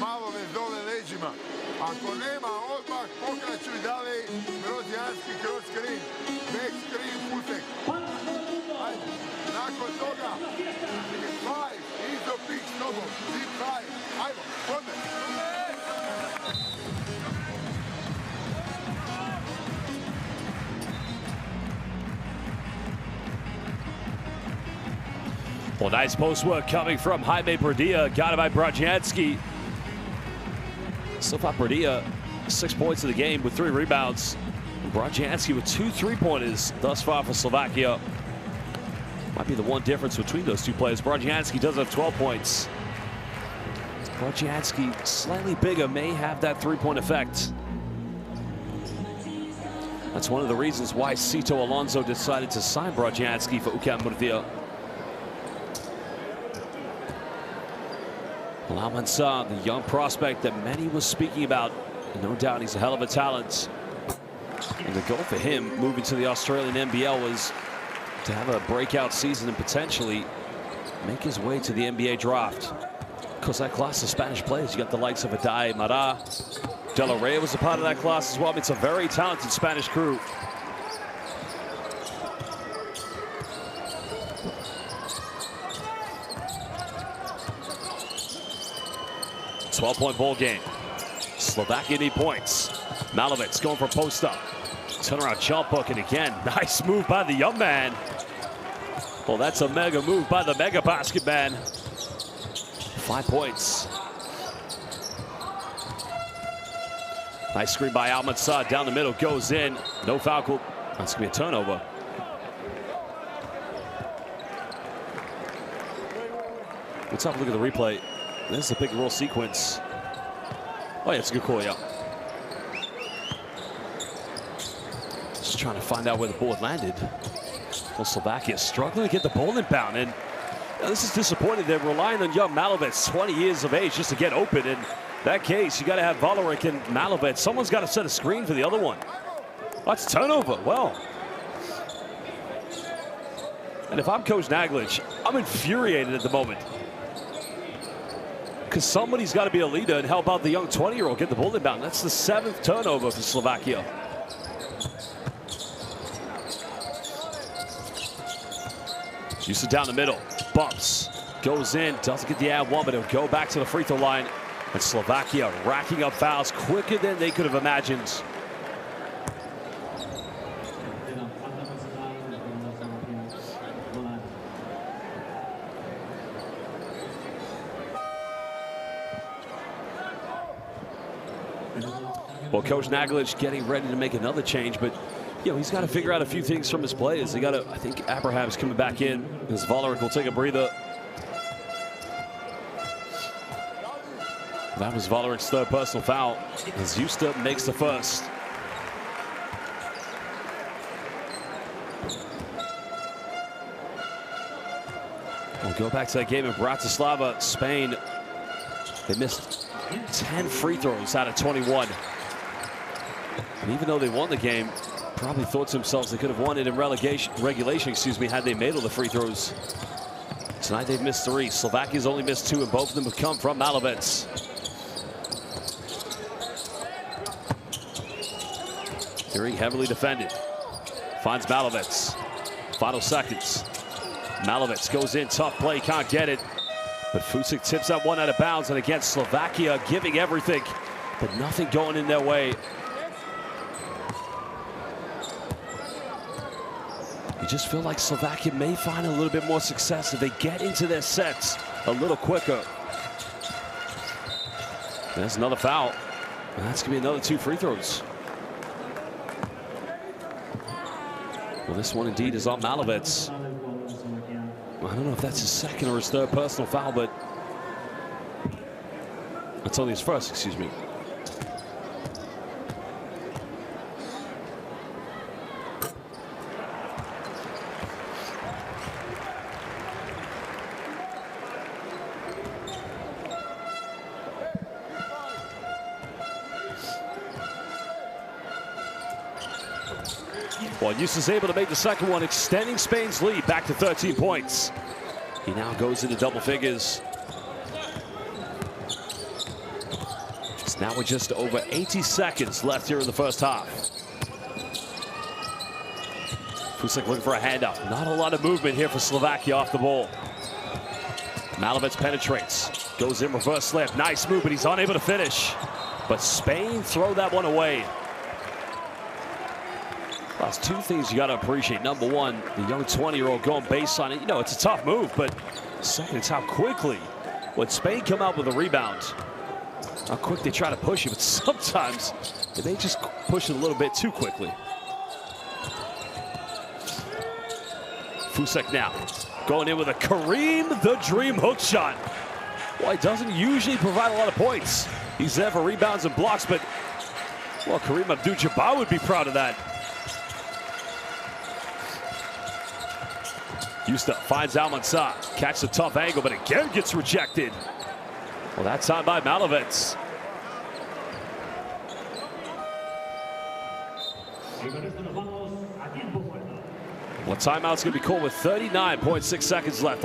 Malo me dole leđima. Ako nema odmah, pokračuj dalej. Brođanski kroz screen. Back screen, Futek. Ajde. Nakon toga, 5, izo pik s nogom. Deep 5. Ajmo, odme. Well, nice post work coming from Jaime Bradilla. Got it by Brodzianski. So far, Bradilla, 6 points in the game with 3 rebounds. Brodzianski with 2 3-pointers thus far for Slovakia. Might be the one difference between those two players. Brodzianski does have 12 points. Brodzianski, slightly bigger, may have that 3-point effect. That's one of the reasons why Cito Alonso decided to sign Brodzianski for UCAM Murcia. Almansa, the young prospect that many was speaking about. No doubt he's a hell of a talent. And the goal for him moving to the Australian NBL was to have a breakout season and potentially make his way to the NBA draft. Of course, that class of Spanish players, you got the likes of Adai, Mara, De La Rey was a part of that class as well. I mean, it's a very talented Spanish crew. A 12-point ball game. Slovakia need points. Malovic going for post up. Turnaround jump hook, and again, nice move by the young man. Well, that's a mega move by the mega basket man. 5 points. Nice screen by Almansa down the middle, goes in. No foul call. That's gonna be a turnover. Let's have a look at the replay. This is a pick and roll sequence. Oh yeah, it's a good call, yeah. Just trying to find out where the ball landed. Well, Slovakia struggling to get the ball inbound, and this is disappointing. They're relying on young Malovic, 20 years of age, just to get open. In that case, you got to have Valeric and Malovic. Someone's got to set a screen for the other one. That's turnover. Well, and if I'm Coach Naglic, I'm infuriated at the moment. Because somebody's got to be a leader and help out the young 20-year-old get the ball inbound. That's the 7th turnover for Slovakia. Houston down the middle, bumps, goes in, doesn't get the ad one, but it'll go back to the free throw line. And Slovakia racking up fouls quicker than they could have imagined. Well, Coach Naglic getting ready to make another change, but you know, he's got to figure out a few things from his players. They got to, I think Abraham's coming back in, as Valeric will take a breather. That was Valeric's 3rd personal foul, as Houston makes the 1st. We'll go back to that game in Bratislava, Spain. They missed 10 free throws out of 21. And even though they won the game, probably thought to themselves they could have won it in regulation, had they made all the free throws. Tonight they've missed 3. Slovakia's only missed 2, and both of them have come from Malovic. Very heavily defended. Finds Malovic. Final seconds. Malovic goes in, tough play, can't get it. But Fucek tips that one out of bounds, and again, Slovakia giving everything, but nothing going in their way. You just feel like Slovakia may find a little bit more success if they get into their sets a little quicker. That's another foul. That's going to be another 2 free throws. Well, this one indeed is on Malovets. I don't know if that's his second or his third personal foul, but that's only his first, excuse me. Well, Eustace able to make the second one, extending Spain's lead back to 13 points. He now goes into double figures. It's now with just over 80 seconds left here in the first half. Fusek looking for a handoff. Not a lot of movement here for Slovakia off the ball. Malovets penetrates, goes in reverse slip. Nice move, but he's unable to finish. But Spain throw that one away. Well, there's 2 things you got to appreciate. Number one, the young 20-year-old going base on it. You know, it's a tough move, but second, it's how quickly when Spain come out with a rebound, how quick they try to push it, but sometimes they just push it a little bit too quickly. Fusek now going in with a Kareem the Dream hook shot. Well, he doesn't usually provide a lot of points. He's there for rebounds and blocks, but, well, Kareem Abdul-Jabbar would be proud of that. Eustace finds Almanza, catch the tough angle, but again gets rejected. Well, that's on by Malovets. Well, timeout's going to be called with 39.6 seconds left.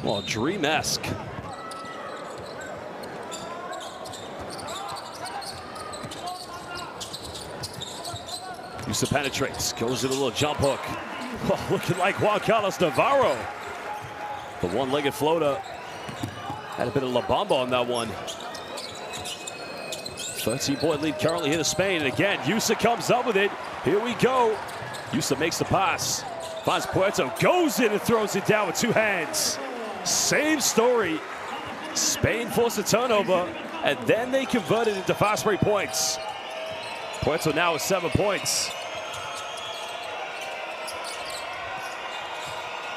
Well, dream-esque. Eustace penetrates, goes in a little jump hook. Oh, looking like Juan Carlos Navarro. The one-legged floater had a bit of La Bamba on that one. 13-point lead currently here to Spain. And again, Eustace comes up with it. Here we go. Eustace makes the pass. Finds Puerto, goes in and throws it down with 2 hands. Same story. Spain forced a turnover, and then they converted into fast break points. Puerto now with 7 points.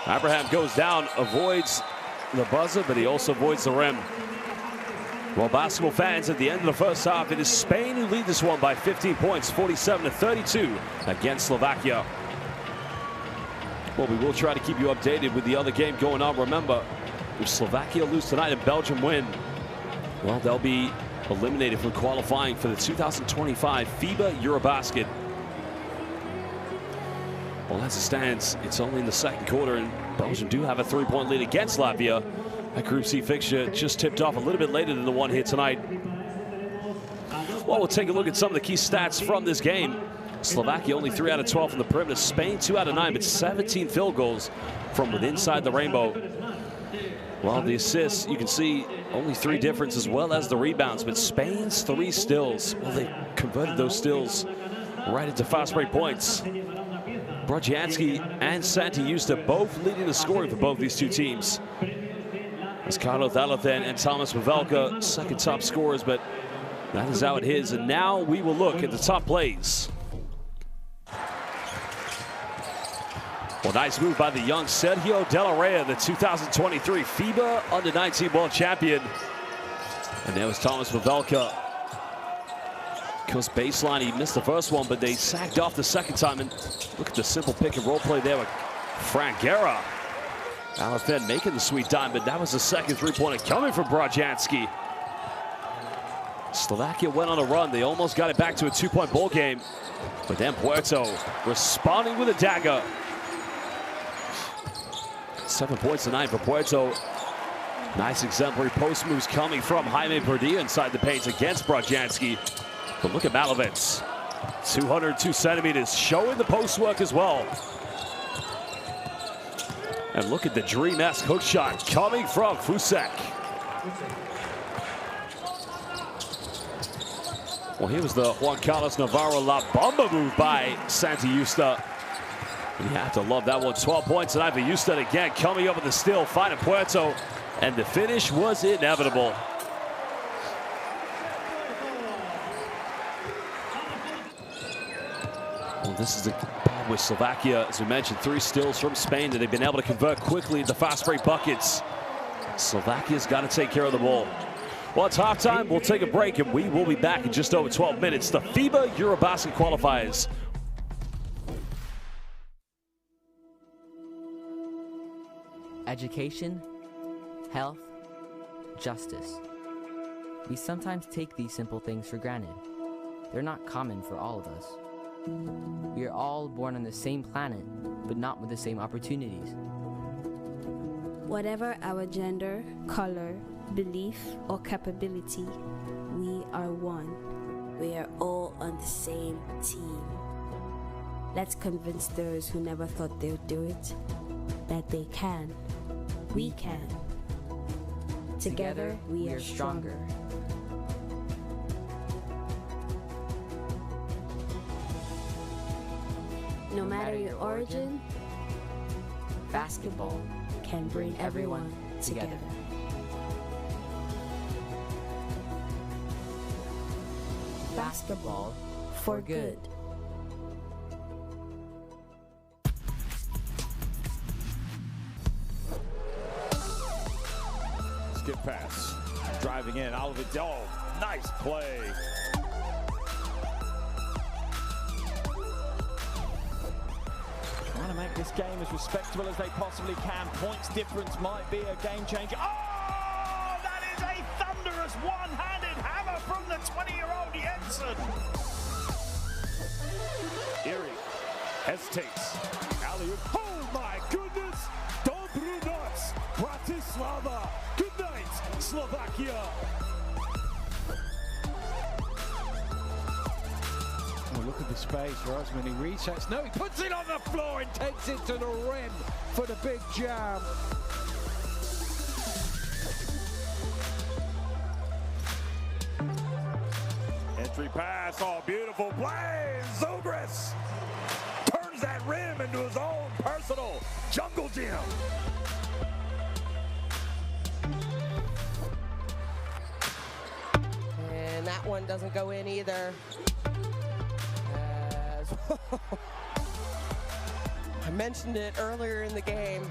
Abraham goes down, avoids the buzzer, but he also avoids the rim. Well, basketball fans, at the end of the first half, it is Spain who lead this one by 15 points, 47-32 against Slovakia. Well, we will try to keep you updated with the other game going on. Remember, if Slovakia lose tonight and Belgium win, well, they'll be eliminated from qualifying for the 2025 FIBA EuroBasket. Well, as it stands, it's only in the second quarter, and Belgium do have a 3-point lead against Latvia. That Group C fixture just tipped off a little bit later than the one here tonight. Well, we'll take a look at some of the key stats from this game. Slovakia only 3 out of 12 from the perimeter. Spain 2 out of 9, but 17 field goals from within inside the rainbow. Well, the assists, you can see only 3 difference, as well as the rebounds, but Spain's 3 steals. Well, they converted those steals right into fast break points. Brodjanski and Santi Justa both leading the scoring for both these two teams. As Carlo Thalathen and Thomas Pavelka, second top scorers, but that is how it is. And now we will look at the top plays. Well, nice move by the young Sergio De La Rey, the 2023 FIBA Under-19 World Champion. And there was Thomas Pavelka. Goes baseline, he missed the first one, but they sacked off the second time. And look at the simple pick and roll play there with Frank Guerra. Thalathen making the sweet dime, but that was the second three-pointer coming from Brodjanski. Slovakia went on a run. They almost got it back to a two-point ball game. But then Puerto responding with a dagger. 7 points tonight for Puerto. Nice exemplary post moves coming from Jaime Perdilla inside the paint against Brodjanski. But look at Malovitz. 202 centimeters, showing the post work as well. And look at the dream-esque hook shot coming from Fusek. Well, here was the Juan Carlos Navarro La Bamba move by Santi Justa. And you have to love that one. 12 points tonight for Justa again, coming up with the steal, finding Puerto. And the finish was inevitable. Well, this is the ball with Slovakia. As we mentioned, 3 steals from Spain that they've been able to convert quickly into fast break buckets. Slovakia's got to take care of the ball. Well, it's halftime. We'll take a break, and we will be back in just over 12 minutes. The FIBA EuroBasket Qualifiers. Education, health, justice. We sometimes take these simple things for granted. They're not common for all of us. We are all born on the same planet, but not with the same opportunities. Whatever our gender, color, belief, or capability, we are one. We are all on the same team. Let's convince those who never thought they would do it that they can. We can. Together, we are stronger. No matter your origin, basketball can bring everyone together. Basketball for good. Skip pass, driving in, Oliver Dole, nice play. Trying to make this game as respectable as they possibly can. Points difference might be a game changer. Oh, that is a thunderous one-handed hammer from the 20-year-old Jensen. Erie hesitates. Alley-oop. Oh my goodness! Dobrunots, Bratislava. Good night, Slovakia. Oh, look at the space for Osman. He resets. No, he puts it on the floor and takes it to the rim for the big jam. Entry pass. Oh, beautiful play. Zogris turns that rim into his own personal jungle gym. And that one doesn't go in either. I mentioned it earlier in the game.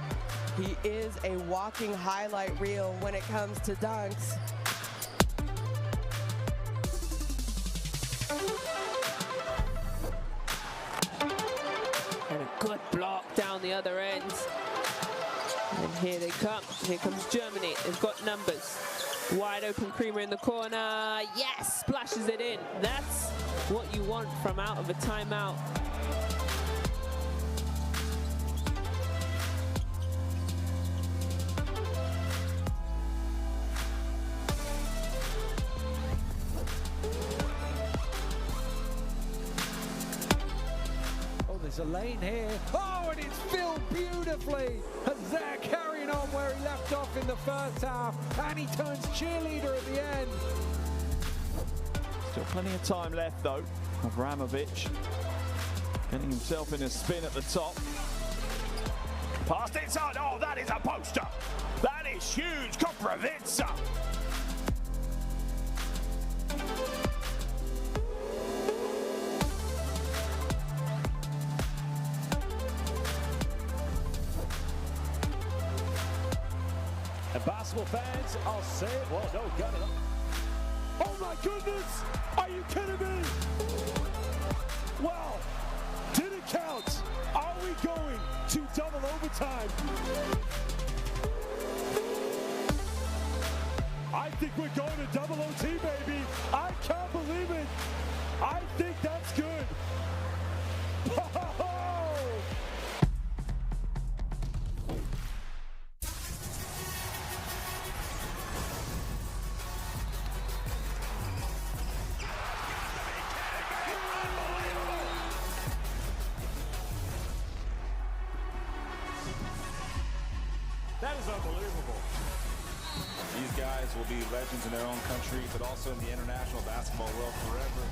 He is a walking highlight reel when it comes to dunks. And a good block down the other end. And here they come. Here comes Germany. They've got numbers. Wide open Creamer in the corner. Yes, splashes it in. That's what you want from out of a timeout. Oh, there's a lane here. Oh, and it's filled beautifully. Hazard carrying on where he left off in the first half, and he turns cheerleader at the end. Still plenty of time left though. Avramovic. Getting himself in a spin at the top. Past inside. Oh, that is a poster. That is huge. Koprivica. And basketball fans, I'll say it. Well, no, got it. Oh my goodness! Are you kidding me? Wow! Did it count? Are we going to double overtime? I think we're going to double OT, baby. I can't believe it. I think that's good. That is unbelievable. These guys will be legends in their own country, but also in the international basketball world forever.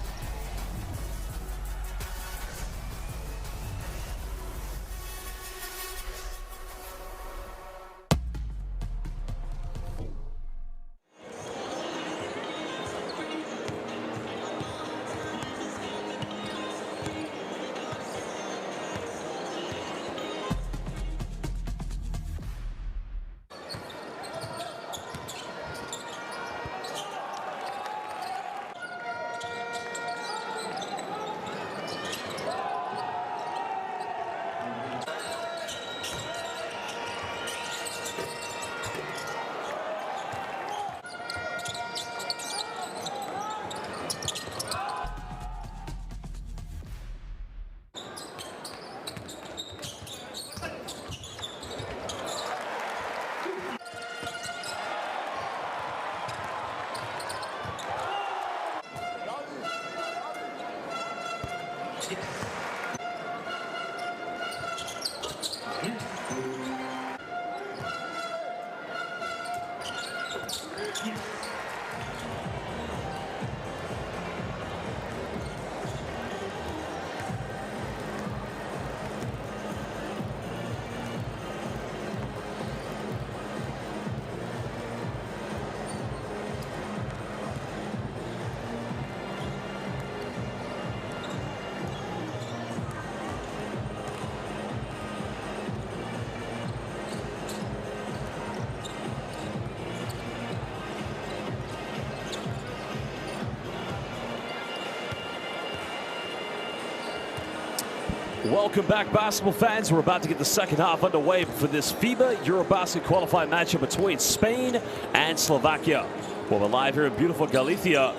Welcome back, basketball fans. We're about to get the second half underway for this FIBA EuroBasket qualifying matchup between Spain and Slovakia. Well, we're live here in beautiful Galicia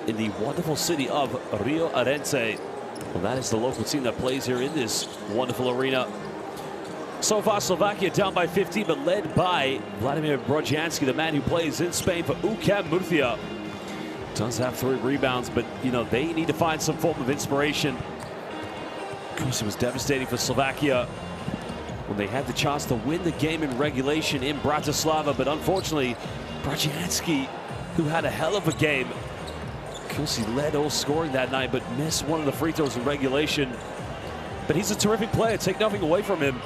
in the wonderful city of Rio Arense. Well, that is the local team that plays here in this wonderful arena. So far, Slovakia down by 15, but led by Vladimir Brodzianski, the man who plays in Spain for UCAM Murcia. Does have 3 rebounds, but, you know, they need to find some form of inspiration. Of course, it was devastating for Slovakia when they had the chance to win the game in regulation in Bratislava, but unfortunately, Brodzianski, who had a hell of a game, of course, he led all scoring that night, but missed one of the free throws in regulation. But he's a terrific player. Take nothing away from him.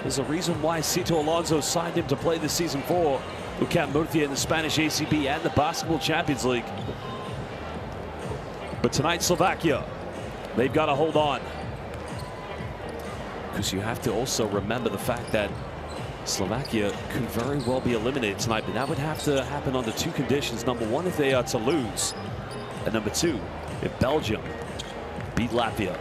There's a reason why Cito Alonso signed him to play this season for UCAM Murcia in the Spanish ACB and the Basketball Champions League. But tonight, Slovakia, they've got to hold on. Because you have to also remember the fact that Slovakia could very well be eliminated tonight, but that would have to happen under 2 conditions. Number 1, if they are to lose, and number 2, if Belgium beat Latvia.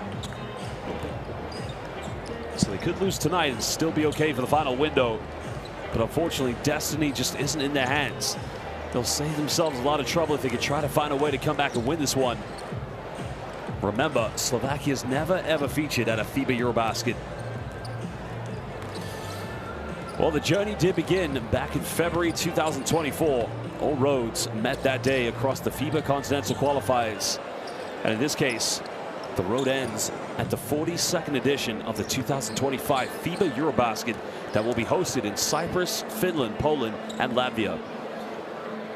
So they could lose tonight and still be okay for the final window, but unfortunately, destiny just isn't in their hands. They'll save themselves a lot of trouble if they could try to find a way to come back and win this one. Remember, Slovakia's never ever featured at a FIBA EuroBasket. Well, the journey did begin back in February 2024. All roads met that day across the FIBA Continental Qualifiers. And in this case, the road ends at the 42nd edition of the 2025 FIBA EuroBasket that will be hosted in Cyprus, Finland, Poland, and Latvia.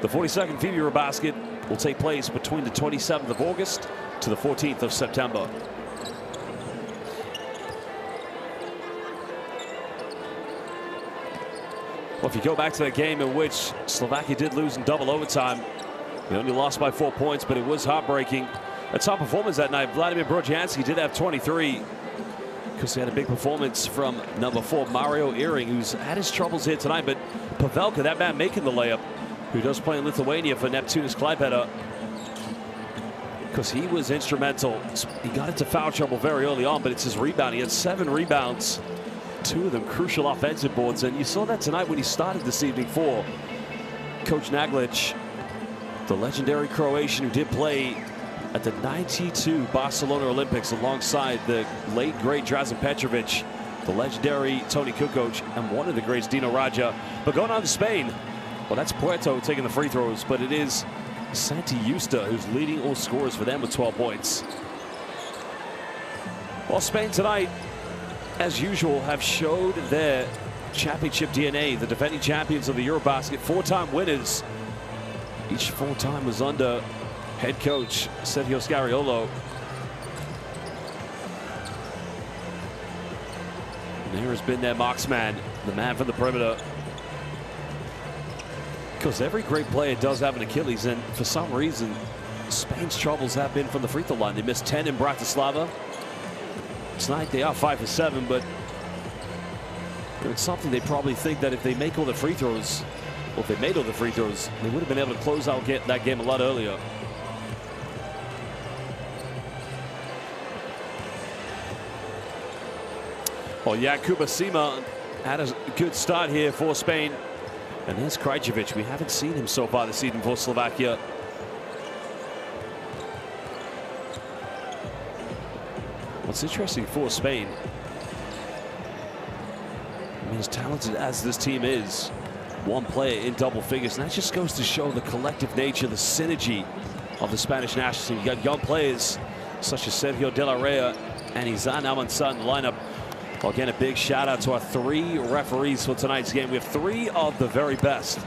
The 42nd FIBA EuroBasket will take place between the 27th of August to the 14th of September. Well, if you go back to that game in which Slovakia did lose in double overtime, they only lost by 4 points, but it was heartbreaking. A top performance that night, Vladimir Brodzianski did have 23 because he had a big performance from number 4, Mario Earring, who's had his troubles here tonight. But Pavelka, that man making the layup, who does play in Lithuania for Neptūnas Klaipėda, because he was instrumental. He got into foul trouble very early on, but it's his rebound. He had 7 rebounds, 2 of them crucial offensive boards. And you saw that tonight when he started this evening for Coach Naglic, the legendary Croatian who did play at the '92 Barcelona Olympics alongside the late, great Drazen Petrovic, the legendary Toni Kukoc, and one of the greats, Dino Radja. But going on to Spain, well, that's Puerto taking the free throws, but it is Santi Justa who's leading all scorers for them with 12 points. Well, Spain tonight, as usual, have showed their championship DNA. The defending champions of the EuroBasket, 4-time winners. Each 4-time was under head coach Sergio Scariolo. And there has been their marksman, the man from the perimeter. Because every great player does have an Achilles, and for some reason, Spain's troubles have been from the free throw line. They missed 10 in Bratislava. Tonight they are 5 for 7, but it's something they probably think that if they make all the free throws, well, if they made all the free throws, they would have been able to close out that game a lot earlier. Well, Jakub Asima had a good start here for Spain. And there's Krajcevic. We haven't seen him so far this season for Slovakia. What's interesting for Spain, I mean, as talented as this team is, one player in double figures, and that just goes to show the collective nature, the synergy of the Spanish national team. You got young players such as Sergio De La Rey and Izan Almanzar in the lineup. Well, again, a big shout out to our 3 referees for tonight's game. We have 3 of the very best.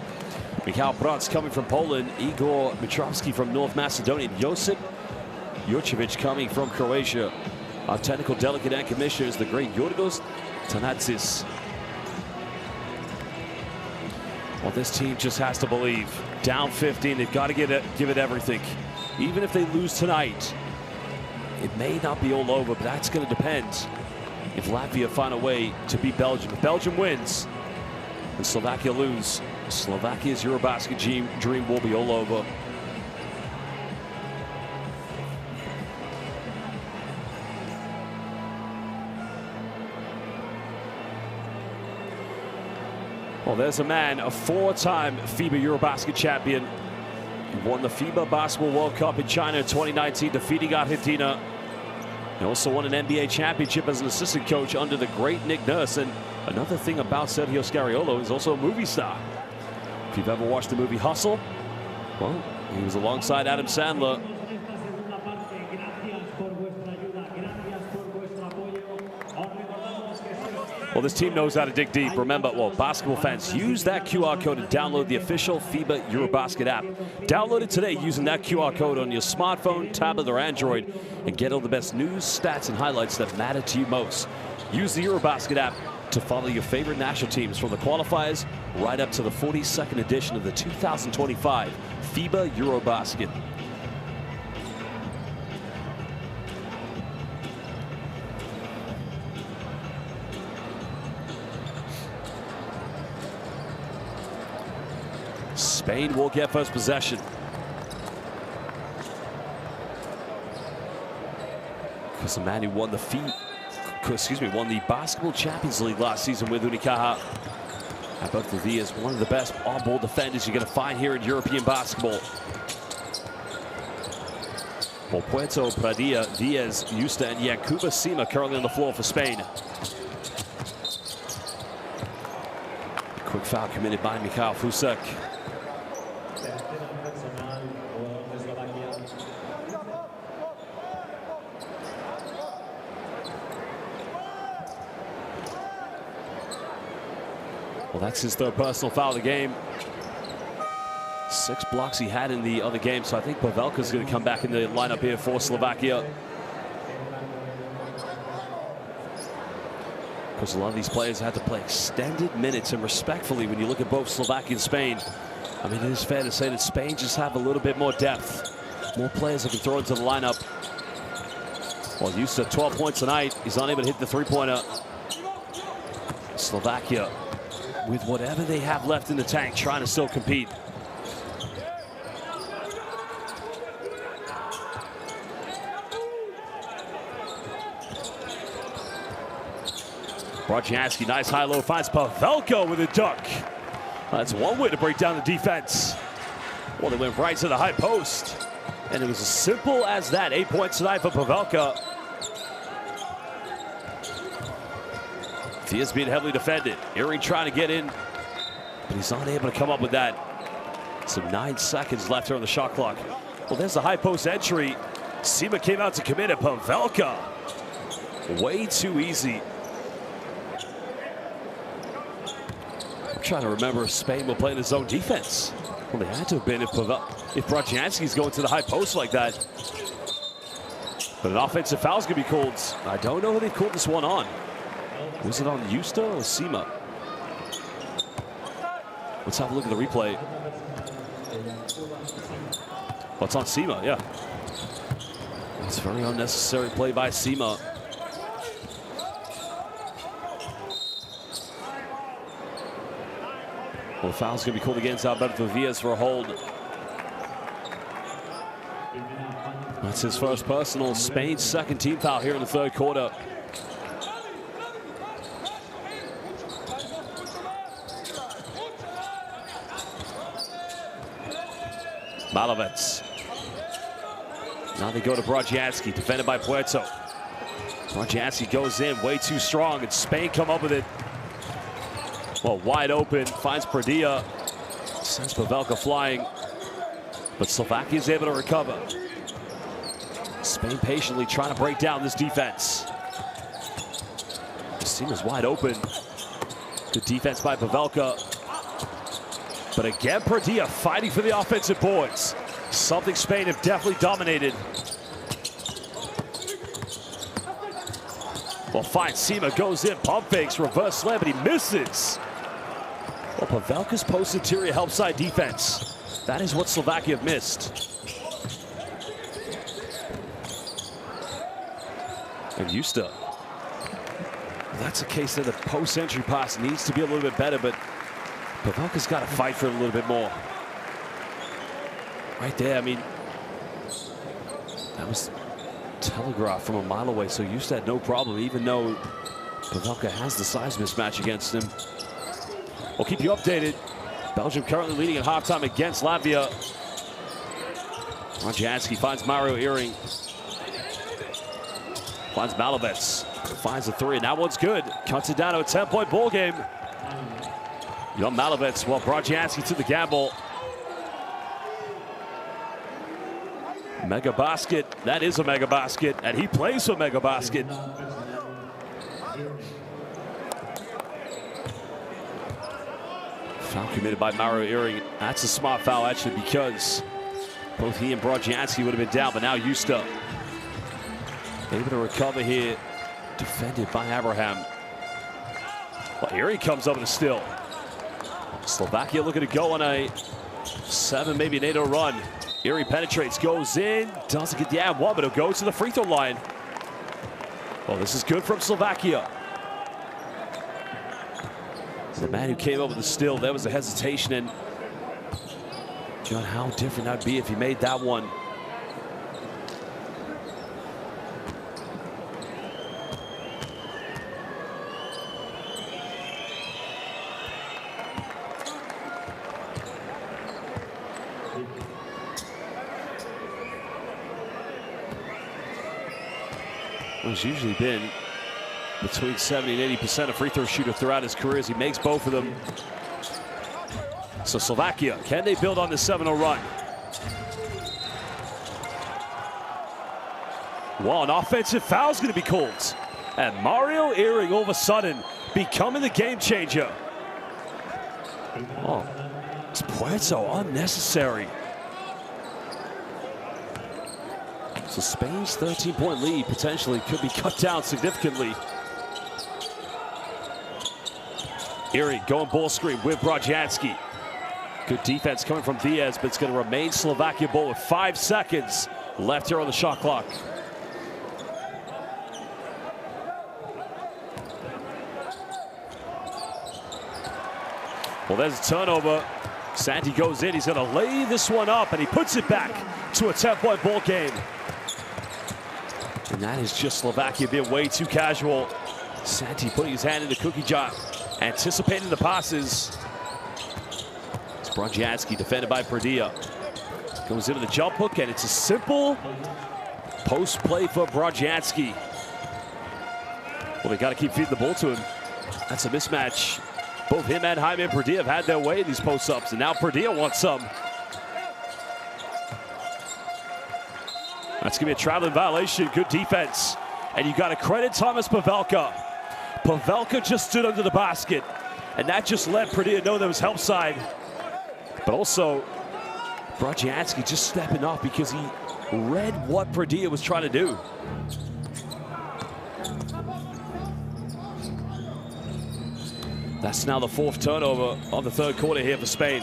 Michał Protz coming from Poland, Igor Mitrovsky from North Macedonia, Josip Jurcevic coming from Croatia. Our technical delegate and commissioner is the great Yorgos Tanatsis. Well, this team just has to believe. Down 15, they've got to give it everything. Even if they lose tonight, it may not be all over, but that's going to depend if Latvia find a way to beat Belgium. If Belgium wins and Slovakia lose, Slovakia's EuroBasket dream will be all over. Well, there's a man, a 4-time FIBA EuroBasket champion. He won the FIBA Basketball World Cup in China in 2019, defeating Argentina. He also won an NBA championship as an assistant coach under the great Nick Nurse. And another thing about Sergio Scariolo, is also a movie star. If you've ever watched the movie Hustle, well, he was alongside Adam Sandler. Well, this team knows how to dig deep. Remember, well, basketball fans, use that QR code to download the official FIBA EuroBasket app. Download it today using that QR code on your smartphone, tablet, or Android, and get all the best news, stats, and highlights that matter to you most. Use the EuroBasket app to follow your favorite national teams from the qualifiers right up to the 42nd edition of the 2025 FIBA EuroBasket. Spain will get first possession. Because the man who won the won the Basketball Champions League last season with Unicaja. Alberto Diaz, one of the best on-ball defenders you're going to find here in European basketball. Well, Puerto, Pradilla, Diaz, Justa, and Jakub Asima currently on the floor for Spain. Quick foul committed by Michał Fusek. Well, that's his 3rd personal foul of the game. 6 blocks he had in the other game, so I think Pavelka's going to come back in the lineup here for Slovakia. because a lot of these players had to play extended minutes, and respectfully, when you look at both Slovakia and Spain, I mean, it is fair to say that Spain just have a little bit more depth, more players that can throw into the lineup. Well, used to 12 points tonight. He's unable to hit the three-pointer. Slovakia, with whatever they have left in the tank, trying to still compete. Brodzianski, nice high-low, finds Pavelka with a dunk. That's one way to break down the defense. Well, they went right to the high post, and it was as simple as that. 8 points tonight for Pavelka. He is being heavily defended. Earring trying to get in, but he's not able to come up with that. So 9 seconds left here on the shot clock. Well, there's the high post entry. Sima came out to commit it. Pavelka, way too easy. I'm trying to remember if Spain will play in his own defense. Well, they had to have been if Brodzianski's going to the high post like that. But an offensive foul's gonna be called. I don't know who they called this one on. Was it on Justa or Sima? Let's have a look at the replay. Well, it's on Sima, yeah. It's a very unnecessary play by Sima. Well, the foul's going to be called against Alberto Villas for a hold. That's his first personal. Spain's second team foul here in the third quarter. Malovets. Now they go to Brodzianski, defended by Puerto. Brodzianski goes in way too strong, and Spain come up with it. Well, wide open, finds Pradilla, sends Pavelka flying, but Slovakia is able to recover. Spain patiently trying to break down this defense. This team is wide open. Good defense by Pavelka. But again, Pradilla fighting for the offensive boards. Something Spain have definitely dominated. Well, fine, Sima goes in, pump fakes, reverse slam, but he misses. Well, Pavelka's post interior help side defense. That is what Slovakia have missed. And Justa. That's a case that the post entry pass needs to be a little bit better, but Pavelka's got to fight for it a little bit more. Right there, I mean, that was telegraphed from a mile away, so Justa had no problem, even though Pavelka has the size mismatch against him. We'll keep you updated. Belgium currently leading at halftime against Latvia. Brodzianski finds Mario Earring. Finds Malovets. Finds the three, and that one's good. Cuts it down to a 10-point ball game. Young Malovets, well, Brodzianski to the gamble. Mega basket, that is a mega basket, and he plays for mega basket. Foul committed by Mario Earring. That's a smart foul, actually, because both he and Brodzianski would have been down, but now Justa able to recover here, defended by Abraham. Well, Earring comes up with a steal. Slovakia looking to go on a 7, maybe an 8-0 run. Earring penetrates, goes in, doesn't get the one, but it'll go to the free throw line. Well, this is good from Slovakia. The man who came up with the steal, there was a hesitation, and John, how different that would be if he made that one. He's usually been between 70 and 80% a free throw shooter throughout his career as he makes both of them. So Slovakia, can they build on the 7-0 run? Well, an offensive foul is going to be called. And Mario Earring all of a sudden becoming the game changer. Oh, it's Puerto unnecessary. So Spain's 13-point lead potentially could be cut down significantly. Erie going ball screen with Brodjanski. Good defense coming from Diaz, but it's going to remain Slovakia ball with 5 seconds left here on the shot clock. Well, there's a turnover. Santi goes in. He's going to lay this one up, and he puts it back to a 10-point ball game. And that is just Slovakia being way too casual. Santi putting his hand in the cookie jar, anticipating the passes. It's Brodjanski defended by Perdilla. Goes into the jump hook, and it's a simple post play for Brodjanski. Well, they got to keep feeding the ball to him. That's a mismatch. Both him and Jaime Perdilla have had their way in these post-ups, and now Perdilla wants some. That's going to be a traveling violation. Good defense. And you got to credit Thomas Pavelka. Pavelka just stood under the basket, and that just let Perdilla know there was help side. But also, Brodjanski just stepping off because he read what Perdilla was trying to do. That's now the 4th turnover of the 3rd quarter here for Spain.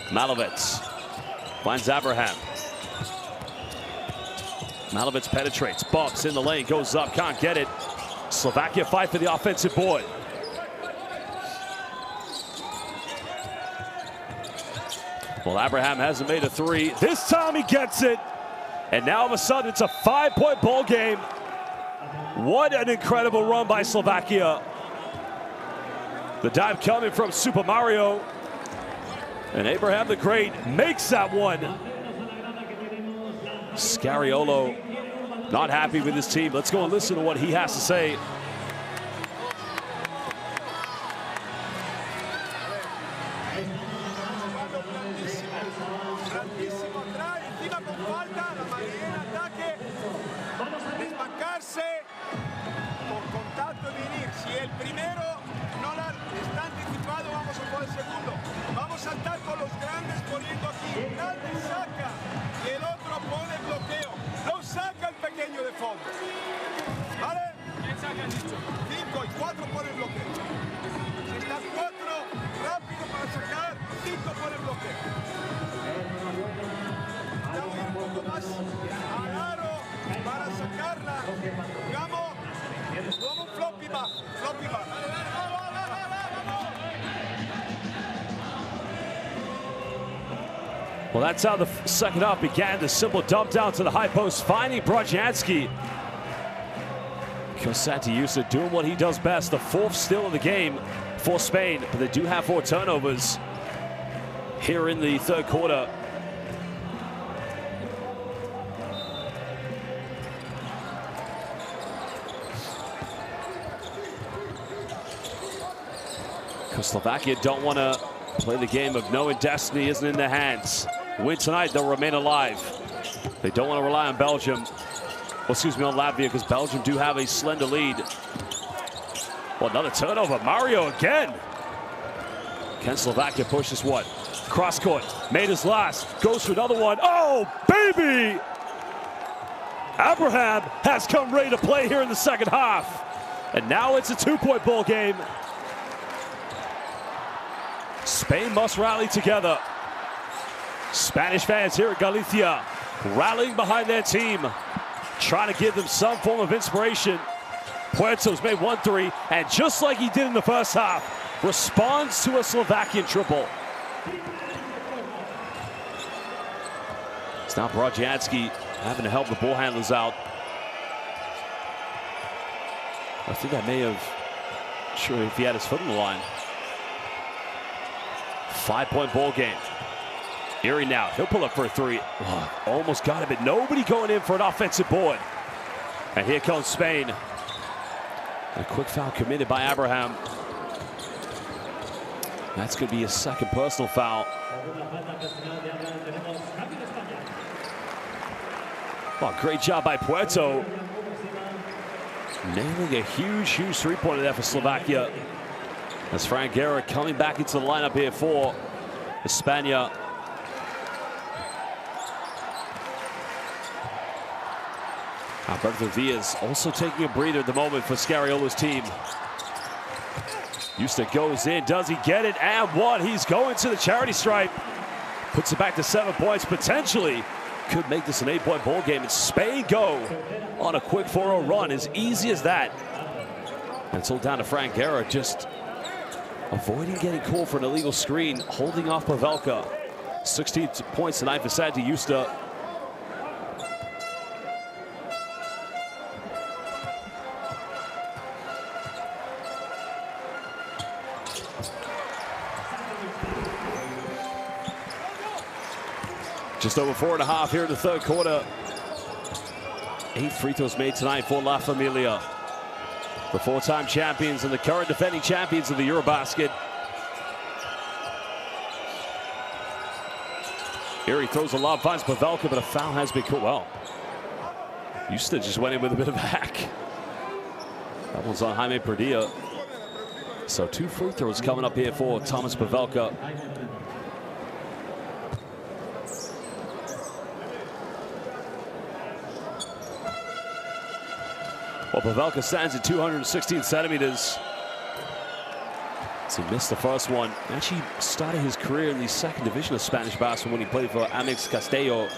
Malovec finds Abraham. Malovec penetrates, bumps in the lane, goes up, can't get it. Slovakia fight for the offensive board. Well, Abraham hasn't made a 3. This time he gets it. And now all of a sudden it's a 5-point ball game. What an incredible run by Slovakia. The dive coming from Super Mario. And Abraham the Great makes that one. Scariolo not happy with his team. Let's go and listen to what he has to say. Well, that's how the second half began. The simple dump down to the high post, finding Brodjanski. Santi Yusa doing what he does best. The 4th steal of the game for Spain, but they do have 4 turnovers here in the 3rd quarter. Because Slovakia don't want to play the game of knowing destiny isn't in their hands. Win tonight, they'll remain alive. They don't want to rely on Belgium. Well, excuse me, on Latvia, because Belgium do have a slender lead. Well, another turnover. Mario again. Can Slovakia push this one? Cross court, made his last, goes for another one. Oh, baby! Abraham has come ready to play here in the second half. And now it's a 2-point ball game. Spain must rally together. Spanish fans here at Galicia rallying behind their team, trying to give them some form of inspiration. Puerto's made 1-3, and just like he did in the first half, responds to a Slovakian triple. It's now Brodjanski having to help the ball handlers out. I think I may have, sure if he had his foot on the line. 5-point ball game. Erie now, he'll pull up for a 3. Oh, almost got it, but nobody going in for an offensive board. And here comes Spain. A quick foul committed by Abraham. That's going to be a 2nd personal foul. Oh, great job by Puerto. Nailing a huge 3-pointer there for Slovakia. As Frank Guerra coming back into the lineup here for Hispania. Alberto Villas also taking a breather at the moment for Scariolo's team. Justa goes in. Does he get it? And one. He's going to the charity stripe. Puts it back to 7 points. Potentially could make this an 8-point ball game. And Spain go on a quick 4-0 run. As easy as that. And it's all down to Frank Guerra, just avoiding getting called for an illegal screen, holding off Pavelka. 16 points tonight for Santi Justa. Just over 4.5 here in the third quarter. 8 free throws made tonight for La Familia. The 4-time champions and the current defending champions of the EuroBasket. Erie throws a lob, finds Pavelka, but a foul has been called. Well, Justa just went in with a bit of a hack. That one's on Jaime Perdilla. So 2 free throws coming up here for Thomas Pavelka. Well, Pavelka stands at 216 centimeters. So he missed the first one. Actually started his career in the 2nd division of Spanish basketball when he played for Amex Castello.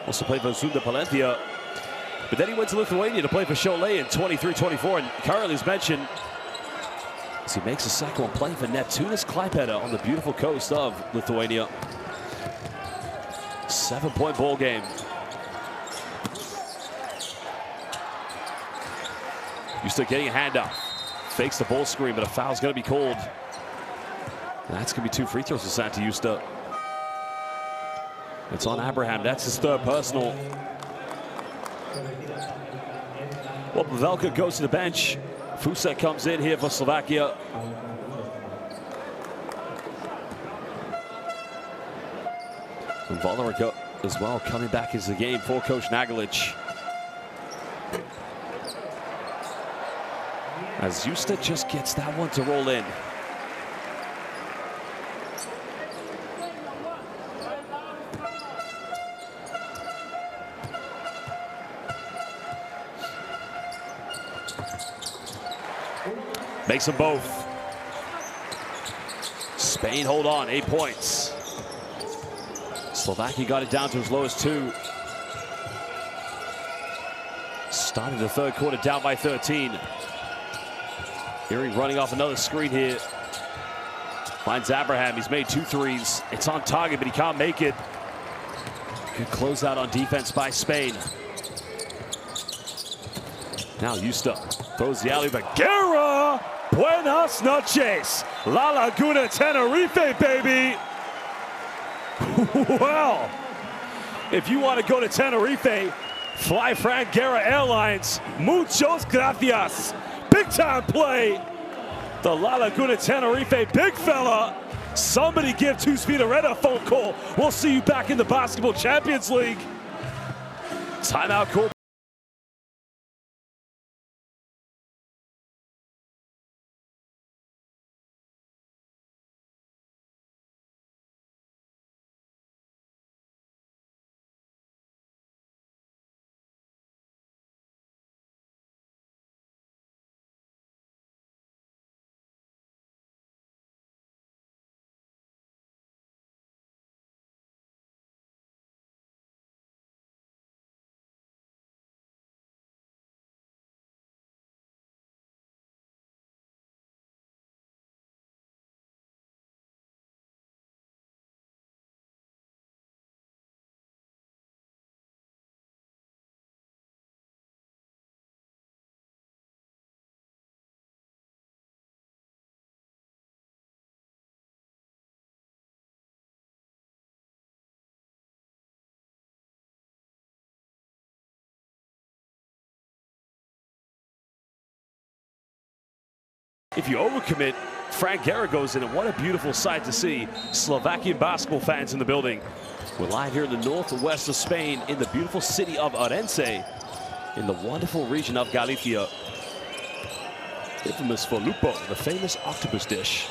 Also played for Zunda Palencia. But then he went to Lithuania to play for Cholet in 23-24. And currently, as mentioned, as he makes a second one, playing for Neptūnas Klaipėda on the beautiful coast of Lithuania. 7-point ball game. Justa getting a handoff. Fakes the ball screen, but a foul's going to be called. And that's going to be 2 free throws for Santi Justa. It's on Abraham. That's his 3rd personal. Well, Pavelka goes to the bench. Fusek comes in here for Slovakia. And Volaric as well coming back into the game for Coach Nagalic. As Justa just gets that one to roll in. Makes them both. Spain hold on, 8 points. Slovakia got it down to as low as 2. Started the third quarter down by 13. Erie running off another screen here. Finds Abraham. He's made 2 threes. It's on target, but he can't make it. Good closeout on defense by Spain. Now Justa throws the alley, but Guerra! Buenas noches. La Laguna, Tenerife, baby. Well, if you want to go to Tenerife, fly Frank Guerra Airlines. Muchos gracias. Big time play. The La Laguna Tenerife big fella. Somebody give Two Speed Arena a phone call. We'll see you back in the Basketball Champions League. Timeout call. If you overcommit, Frank Guerra goes in, and what a beautiful sight to see. Slovakian basketball fans in the building. We're live here in the north and west of Spain, in the beautiful city of Orense, in the wonderful region of Galicia. Infamous for lupo, the famous octopus dish.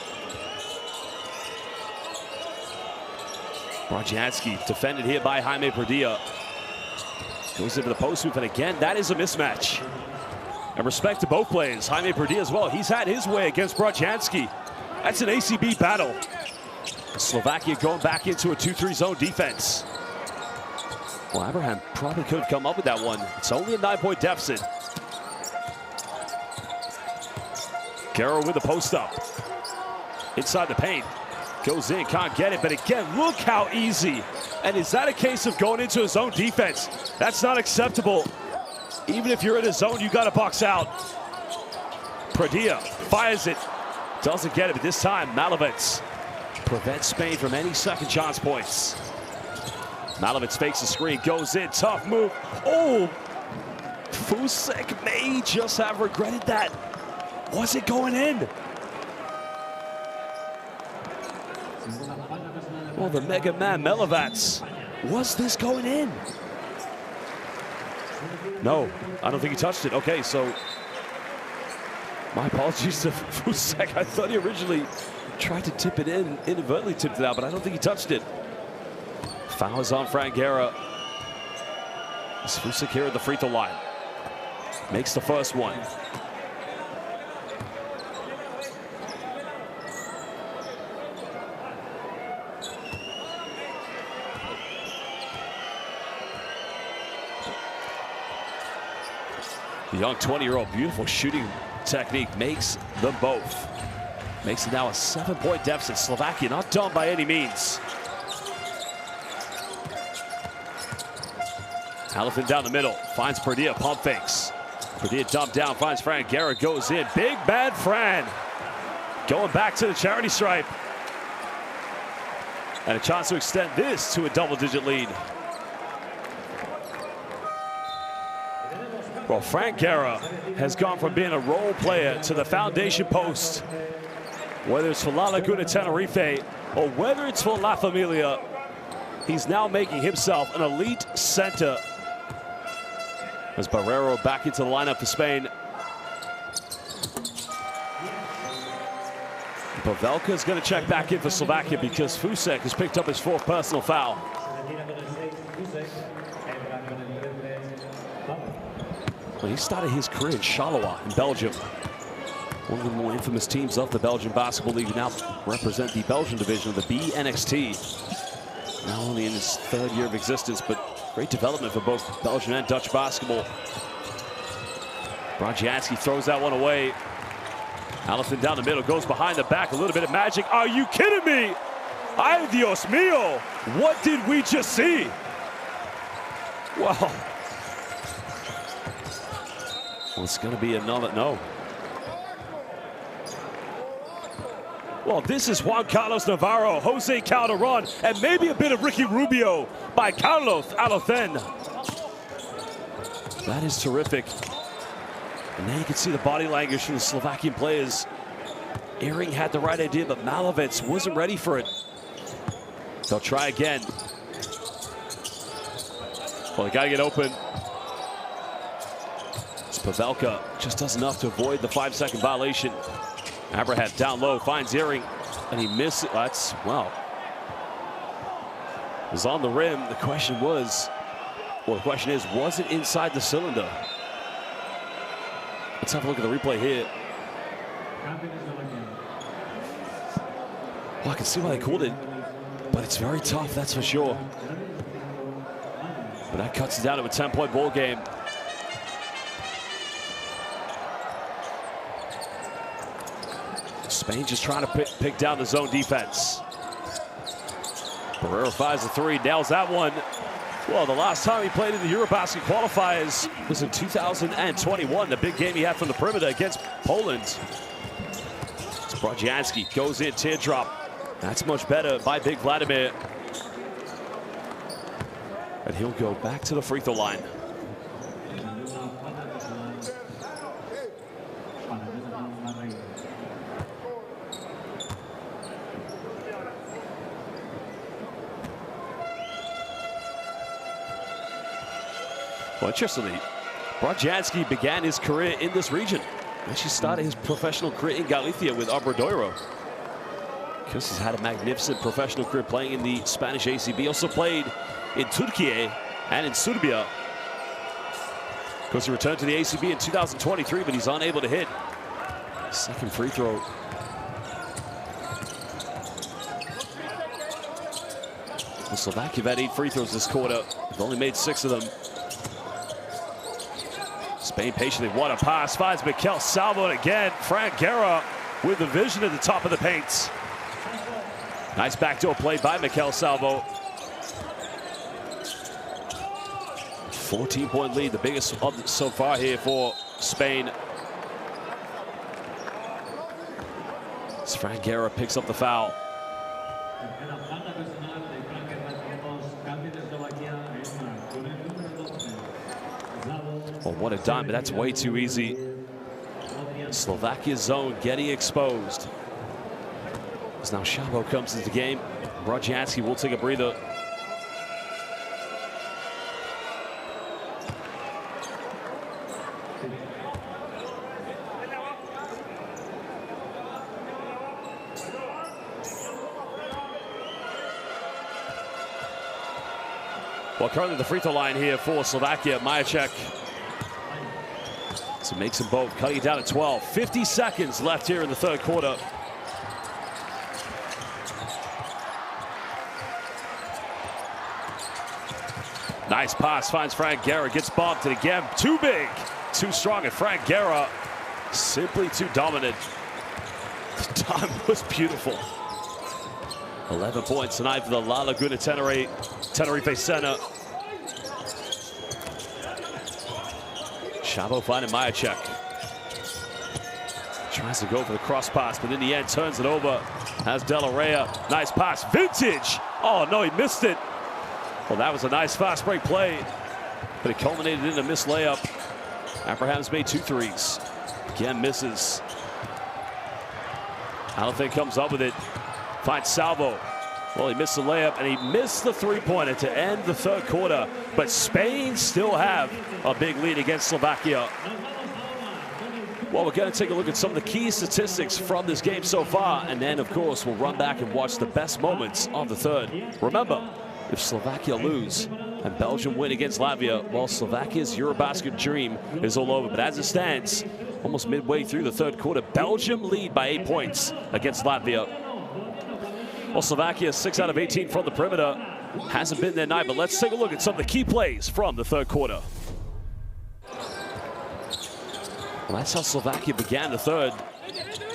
Brajanski defended here by Jaime Perdilla. Goes into the post move, and again, that is a mismatch. And respect to both players. Jaime Perdia as well. He's had his way against Brodjanski. That's an ACB battle. Slovakia going back into a 2-3 zone defense. Well, Abraham probably could have come up with that one. It's only a 9-point deficit. Guerrero with the post up. Inside the paint. Goes in, can't get it, but again, look how easy. And is that a case of going into his own defense? That's not acceptable. Even if you're in a zone, you got to box out. Perdia fires it. Doesn't get it, but this time, Malovec prevents Spain from any second chance points. Malovec fakes the screen, goes in, tough move. Oh, Fusek may just have regretted that. Was it going in? Well, the Mega Man Malovec, was this going in? No, I don't think he touched it. Okay, so my apologies to Fusek. I thought he originally tried to tip it in, inadvertently tipped it out, but I don't think he touched it. Foul is on Frank Guerra. It's Fusek here at the free throw line. Makes the first one. The young 20-year-old, beautiful shooting technique, makes them both. Makes it now a 7-point deficit. Slovakia not done by any means. Alifin down the middle, finds Perdia, pump fakes. Perdia dumped down, finds Fran. Guerra goes in. Big bad Fran. Going back to the charity stripe. And a chance to extend this to a double-digit lead. Well, Frank Guerra has gone from being a role player to the foundation post. Whether it's for La Laguna Tenerife or whether it's for La Familia, he's now making himself an elite center. As Barrero back into the lineup for Spain. Pavelka is going to check back in for Slovakia because Fusek has picked up his 4th personal foul. Well, he started his career in Charleroi in Belgium. One of the more infamous teams of the Belgian Basketball League, now represent the Belgian division of the BNXT. Now only in his 3rd year of existence, but great development for both Belgian and Dutch basketball. Brodjanski throws that one away. Alifin down the middle, goes behind the back, a little bit of magic. Are you kidding me? Ay, Dios mío. What did we just see? Wow. Well, it's going to be another, no. Well, this is Juan Carlos Navarro, Jose Calderon, and maybe a bit of Ricky Rubio by Carlos Alofén. That is terrific. And now you can see the body language from the Slovakian players. Ehring had the right idea, but Malovec wasn't ready for it. They'll try again. Well, they got to get open. Pavelka just does enough to avoid the 5-second violation. Abraham down low, finds Ehring, and he misses. That's, wow. It was on the rim. The question was, well, the question is, was it inside the cylinder? Let's have a look at the replay here. Well, I can see why they called it, but it's very tough, that's for sure. But that cuts it down to a 10-point ball game. Spain just trying to pick down the zone defense. Barrero fires a 3, nails that one. Well, the last time he played in the EuroBasket qualifiers was in 2021, the big game he had from the perimeter against Poland. Brodjanski goes in, teardrop. That's much better by Big Vladimir. And he'll go back to the free throw line. Well, interestingly, Brodjanski began his career in this region. Actually started his professional career in Galicia with Obradoiro. Because he's had a magnificent professional career playing in the Spanish ACB. Also played in Turkey and in Serbia. course, he returned to the ACB in 2023, but he's unable to hit. Second free throw. Well, Slovakia have had 8 free throws this quarter. They've only made 6 of them. Spain patiently, what a pass, finds Mikel Salvo, and again, Frank Guerra with the vision at the top of the paint. Nice backdoor play by Mikel Salvo. 14-point lead, the biggest so far here for Spain. As Frank Guerra picks up the foul. Oh, what a dime, but that's way too easy. Slovakia's zone getting exposed. As now Szabo comes into the game. Brodzianski will take a breather. Well, currently the free throw line here for Slovakia, Majacek. So makes them both, cutting it down to 12. 50 seconds left here in the third quarter. Nice pass, finds Frank Guerra, gets bumped, and again, too big, too strong, and Frank Guerra simply too dominant. The time was beautiful. 11 points tonight for the La Laguna Tenerife Center. Szabo finding Majacek. Tries to go for the cross pass, but in the end turns it over. Has De La Rey. Nice pass, vintage. Oh no, he missed it. Well, that was a nice fast break play, but it culminated in a missed layup. Abraham's made 2 threes. Again, misses. Alafay comes up with it. Finds Salvo. Well, he missed the layup, and he missed the three-pointer to end the third quarter. But Spain still have a big lead against Slovakia. Well, we're going to take a look at some of the key statistics from this game so far. And then, of course, we'll run back and watch the best moments of the third. Remember, if Slovakia lose and Belgium win against Latvia, well, Slovakia's EuroBasket dream is all over. But as it stands, almost midway through the third quarter, Belgium lead by 8 points against Latvia. Well, Slovakia 6 out of 18 from the perimeter. Hasn't been their night, but let's take a look at some of the key plays from the third quarter. Well, that's how Slovakia began the third.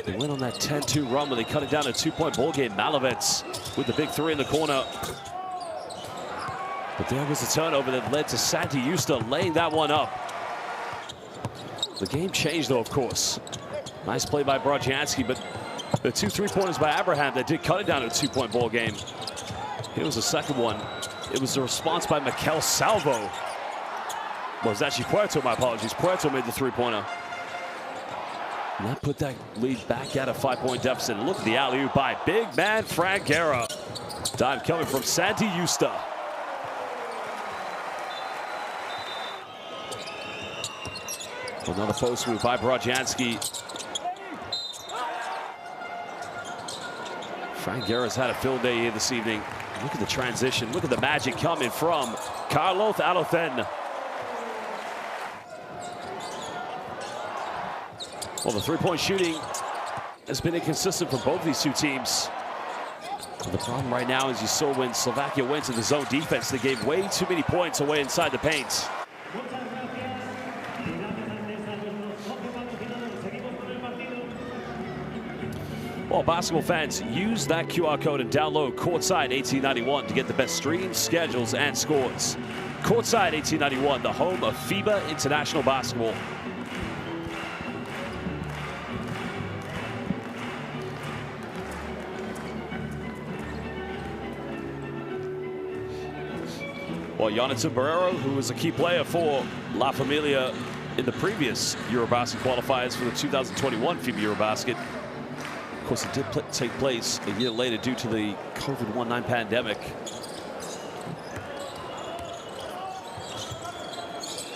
They went on that 10-2 run where they cut it down to a 2-point ball game. Malovets with the big 3 in the corner. But there was a turnover that led to Santi Justa laying that one up. The game changed, though, of course. Nice play by Brodzianski, but the 2 3-pointers by Abraham that did cut it down to a 2-point ball game. Here was the second one. It was a response by Mikel Salvo. Well, it was actually Puerto, my apologies. Puerto made the 3-pointer. And that put that lead back at a 5-point deficit. And look at the alley-oop by big man Frank Guerra. Dive coming from Santi Justa. Another post move by Brodzianski. Frank Guerra's had a field day here this evening. Look at the transition. Look at the magic coming from Carlos Alothen. Well, the 3-point shooting has been inconsistent for both these two teams. But the problem right now is you saw when Slovakia went to the zone defense, they gave way too many points away inside the paint. Well, basketball fans, use that QR code and download Courtside 1891 to get the best streams, schedules, and scores. Courtside 1891, the home of FIBA International Basketball. Well, Jonathan Barrero, who was a key player for La Familia in the previous EuroBasket qualifiers for the 2021 FIBA EuroBasket. Of course, it did take place a year later due to the COVID-19 pandemic.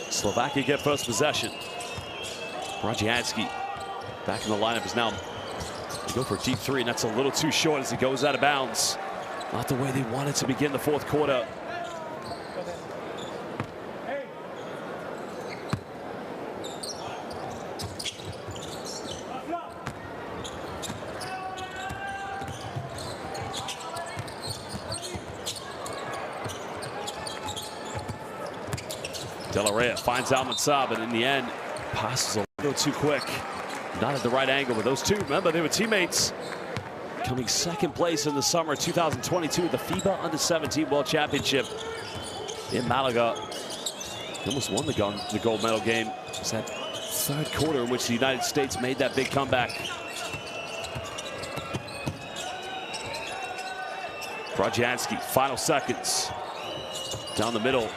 Slovakia get first possession. Brodzianski back in the lineup is now they go for a deep 3, and that's a little too short as he goes out of bounds. Not the way they wanted to begin the fourth quarter. De La Rey finds Almanzar, but in the end, passes a little too quick. Not at the right angle, but those two, remember, they were teammates. Coming second place in the summer 2022 at the FIBA Under-17 World Championship in Malaga. They almost won the gold medal game. It was that third quarter in which the United States made that big comeback. Brodjanski, final seconds. Down the middle.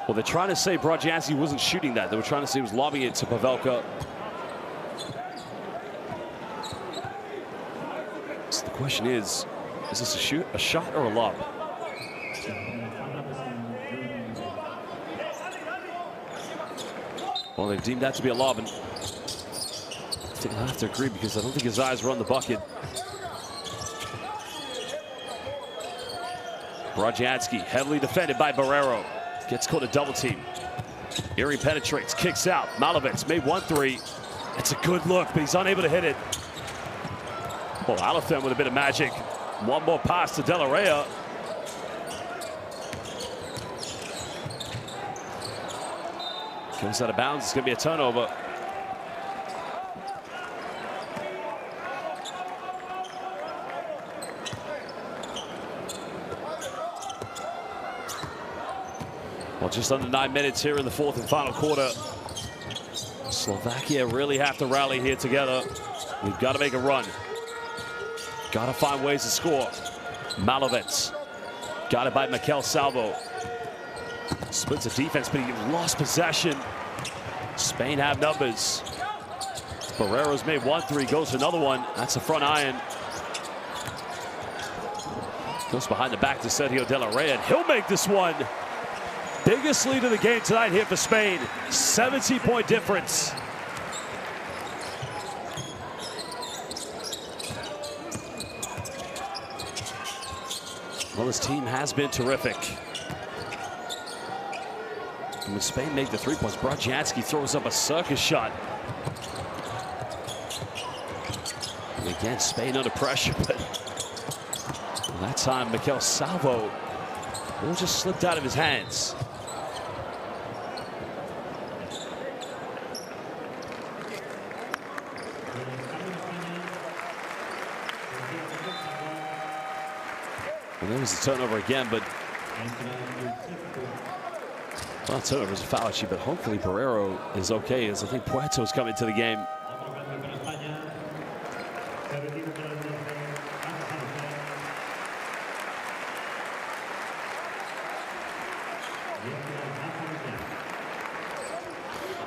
Well, they're trying to say Brodjanski wasn't shooting that. They were trying to say he was lobbing it to Pavelka. So the question is this a shot or a lob? Well, they've deemed that to be a lob, and I think I'll have to agree because I don't think his eyes were on the bucket. Brodjanski, heavily defended by Barrero. Gets caught a double team. Erie penetrates, kicks out. Malovets made 1-3. It's a good look, but he's unable to hit it. Well, Alafin with a bit of magic. One more pass to De La Rey. Goes out of bounds. It's going to be a turnover. Well, just under 9 minutes here in the fourth and final quarter. Slovakia really have to rally here together. We've got to make a run. Got to find ways to score. Malovets. Got it by Mikel Salvo. Splits the defense, but he lost possession. Spain have numbers. Barrero's made 1-3, goes for another one. That's a front iron. Goes behind the back to Sergio De La Rey, and he'll make this one. Biggest lead of the game tonight here for Spain. 17-point difference. Well, this team has been terrific. And when Spain make the 3 points, Brodjanski throws up a circus shot. And again, Spain under pressure, but that time Mikel Salvo, it just slipped out of his hands. And there was a turnover again, but well, turnover is a foul sheet, but hopefully Barrero is okay, as I think Puerto's coming to the game.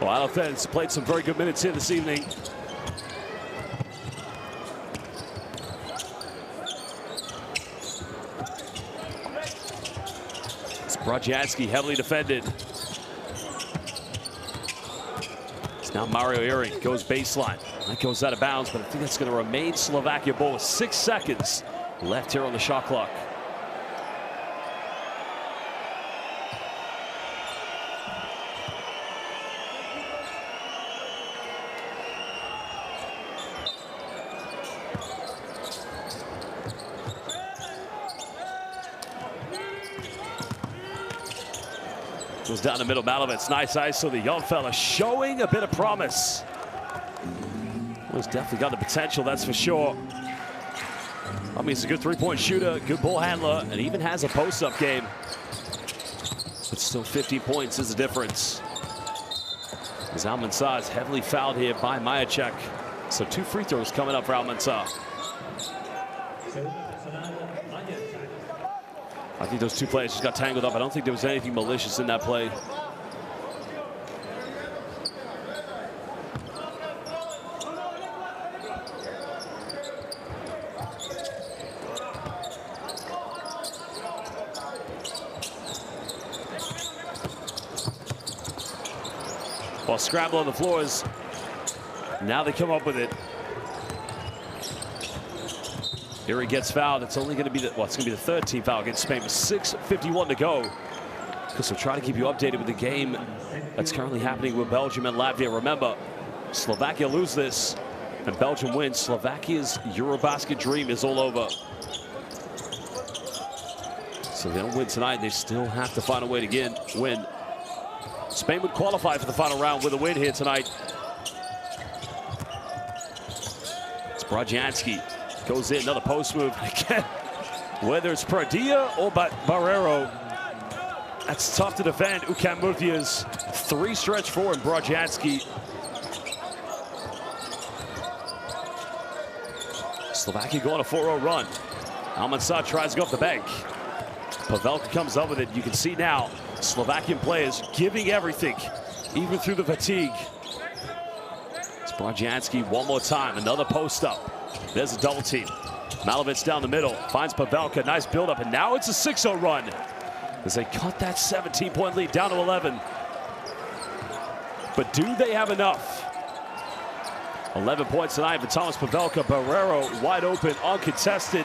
Well, Alafen's played some very good minutes here this evening. Brodjanski heavily defended. It's now Mario Ehring, goes baseline. That goes out of bounds, but I think that's going to remain Slovakia ball with 6 seconds left here on the shot clock. Goes down the middle, Malovets, nice ISO, the young fella showing a bit of promise. Well, he's definitely got the potential, that's for sure. I mean, he's a good three-point shooter, good ball handler, and even has a post-up game. But still 15 points is the difference. As Almanzar is heavily fouled here by Majacek. So 2 free throws coming up for Almanzar. I think those 2 players just got tangled up. I don't think there was anything malicious in that play. Well, scramble on the floors. Now they come up with it. Here he gets fouled. It's only going to be the, well, it's going to be the third team foul against Spain with 6:51 to go. Because we're trying to keep you updated with the game that's currently happening with Belgium and Latvia. Remember, Slovakia lose this and Belgium wins. Slovakia's EuroBasket dream is all over. So they don't win tonight. They still have to find a way to win. Spain would qualify for the final round with a win here tonight. It's Brodjanski. Goes in, another post move. Again, whether it's Pradilla or Barrero, that's tough to defend. Ukam Murthia's 3 stretch forward, Brodjanski. Slovakia going a 4-0 run. Almansah tries to go off the bank. Pavelka comes up with it. You can see now, Slovakian players giving everything, even through the fatigue. It's Brodjanski one more time, another post up. There's a double team. Malovec down the middle, finds Pavelka, nice build up, and now it's a 6-0 run as they cut that 17-point lead down to 11. But do they have enough? 11 points tonight for Thomas Pavelka. Barrero wide open, uncontested,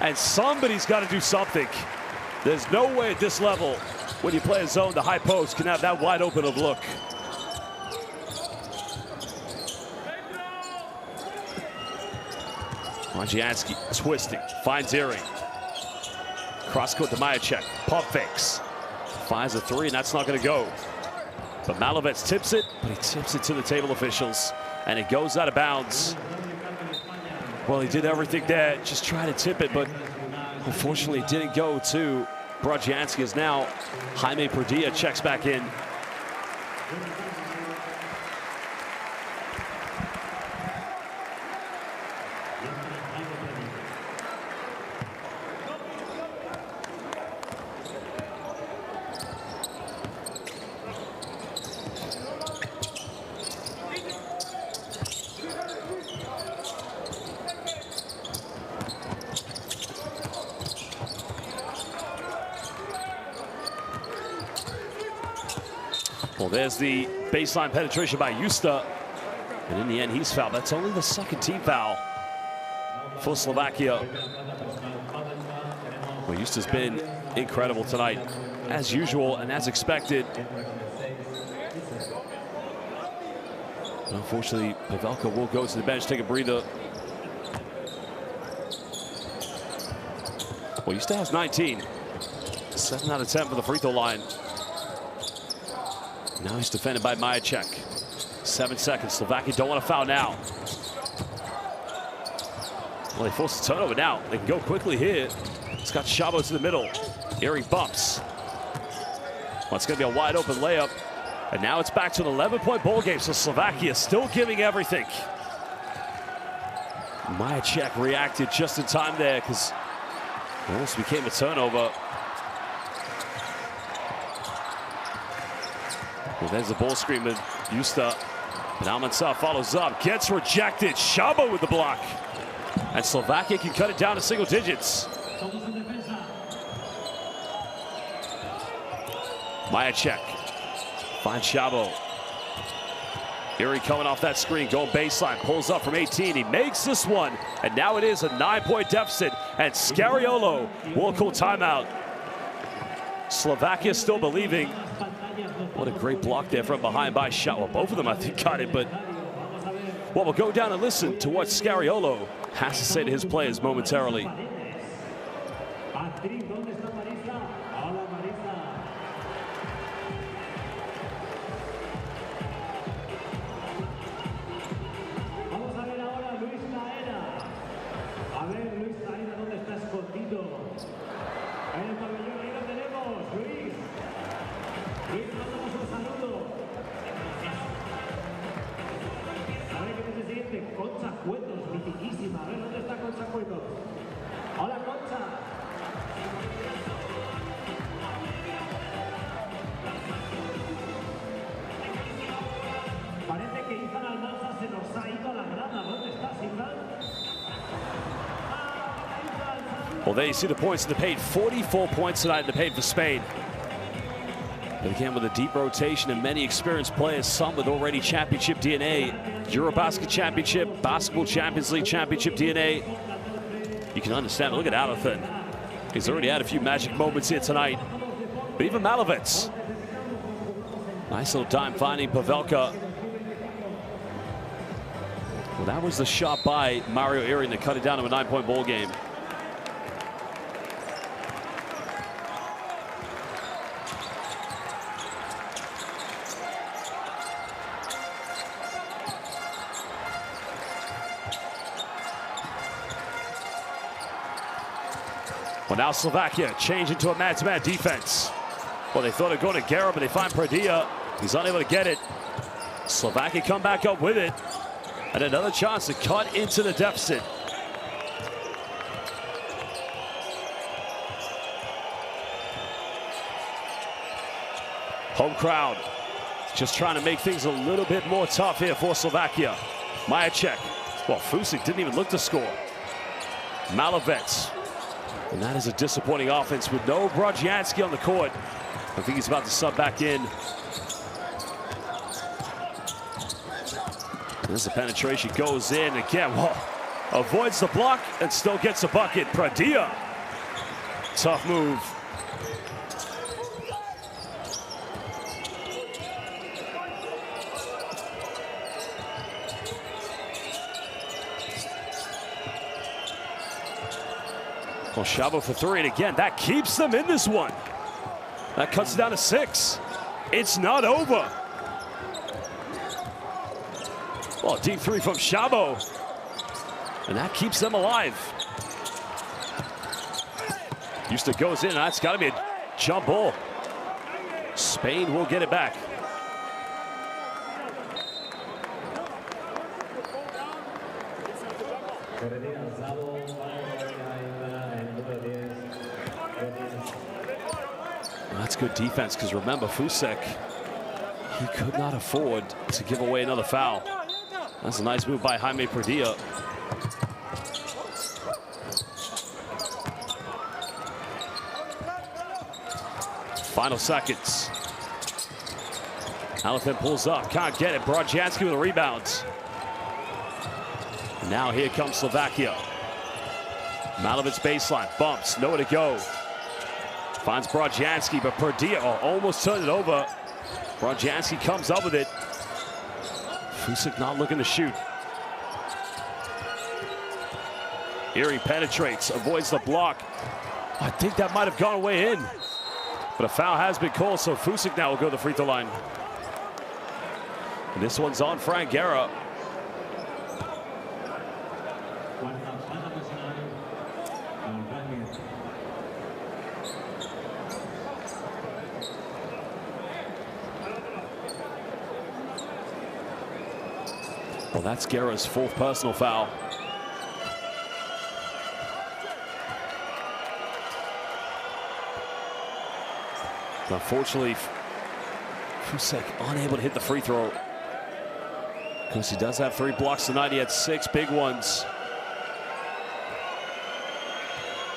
and somebody's got to do something. There's no way at this level, when you play a zone, the high post can have that wide open of look. Brodjanski twisting, finds Erie. Cross court to Majacek, pump fakes. Finds a 3, and that's not going to go. But Malovec tips it, but he tips it to the table officials, and it goes out of bounds. Well, he did everything there, just try to tip it, but unfortunately it didn't go to Brodjanski. As now Jaime Pradilla checks back in. Well, there's the baseline penetration by Justa. And in the end, he's fouled. That's only the second team foul for Slovakia. Well, Justa's been incredible tonight, as usual and as expected. But unfortunately, Pavelka will go to the bench, take a breather. Well, Justa has 19. 7 out of 10 for the free throw line. Now he's defended by Majacek. 7 seconds. Slovakia don't want to foul now. Well, they force a turnover now. They can go quickly here. It's got Szabo to the middle. Erie bumps. Well, it's going to be a wide open layup. And now it's back to an 11-point ball game. So Slovakia still giving everything. Majacek reacted just in time there because it almost became a turnover. Well, there's the ball screen with Justa. And Almansah follows up, gets rejected. Szabo with the block. And Slovakia can cut it down to single digits. Majacek finds Szabo. Erie coming off that screen, going baseline, pulls up from 18. He makes this one, and now it is a 9-point deficit. And Scariolo will call timeout. Slovakia still believing. What a great block there from behind by Szabo. Well, both of them, I think, got it, but well, we'll go down and listen to what Scariolo has to say to his players momentarily. Well, there you see the points in the paint. 44 points tonight in the paint for Spain. But again, with a deep rotation and many experienced players, some with already championship DNA, EuroBasket championship, Basketball Champions League championship DNA. You can understand. Look at Adathan. He's already had a few magic moments here tonight. But even Malovec. Nice little dime finding Pavelka. Well, that was the shot by Mario Erie that cut it down to a 9-point ball game. Well, now Slovakia change into a man-to-man defense. Well, they thought it'd go to Guerra, but they find Pradilla. He's unable to get it. Slovakia come back up with it. And another chance to cut into the deficit. Home crowd just trying to make things a little bit more tough here for Slovakia. Majacek. Well, Fusic didn't even look to score. Malovec. And that is a disappointing offense with no Brodzianski on the court. I think he's about to sub back in. There's the penetration, goes in again. Well, avoids the block and still gets a bucket. Pradilla. Tough move. Well, Szabo for three, and again, that keeps them in this one. That cuts it down to 6. It's not over. Well, deep three from Szabo, and that keeps them alive. Justa goes in, that's got to be a jump ball. Spain will get it back. That's good defense, because remember, Fusic, he could not afford to give away another foul. That's a nice move by Jaime Pradilla. Final seconds. Alifin pulls up, can't get it. Brodzianski with a rebound. Now here comes Slovakia. Malovec baseline, bumps, nowhere to go. Finds Brodzianski, but Pradilla almost turned it over. Brodzianski comes up with it. Fusic not looking to shoot. Erie penetrates, avoids the block. I think that might have gone away in. But a foul has been called, so Fusic now will go to the free throw line. And this one's on Frank Guerra. Well, that's Guerra's 4th personal foul. Unfortunately, Fusic unable to hit the free throw. Because he does have 3 blocks tonight. He had 6 big ones.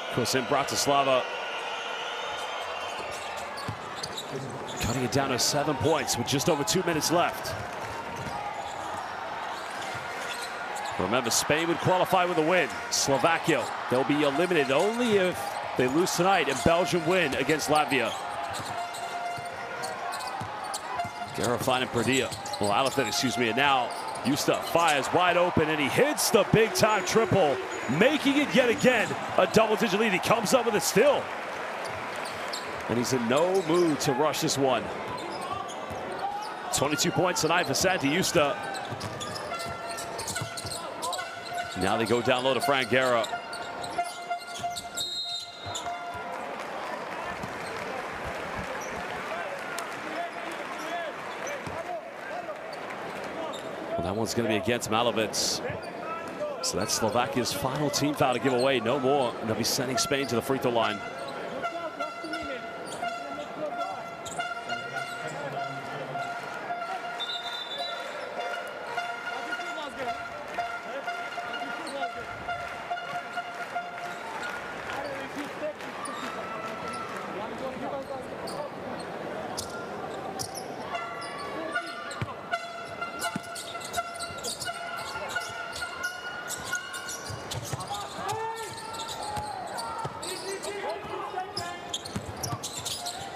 Of course, in Bratislava, cutting it down to 7 points with just over 2 minutes left. Remember, Spain would qualify with a win. Slovakia, they'll be eliminated only if they lose tonight and Belgium win against Latvia. Guerra finding Pradilla. Well, Alifin, excuse me. And now Justa fires wide open, and he hits the big-time triple, making it yet again a double-digit lead. He comes up with it still. And he's in no mood to rush this one. 22 points tonight for Santi Justa. Now they go down low to Frank Guerra. Well, that one's going to be against Malovec. So that's Slovakia's final team foul to give away. No more. And they'll be sending Spain to the free throw line.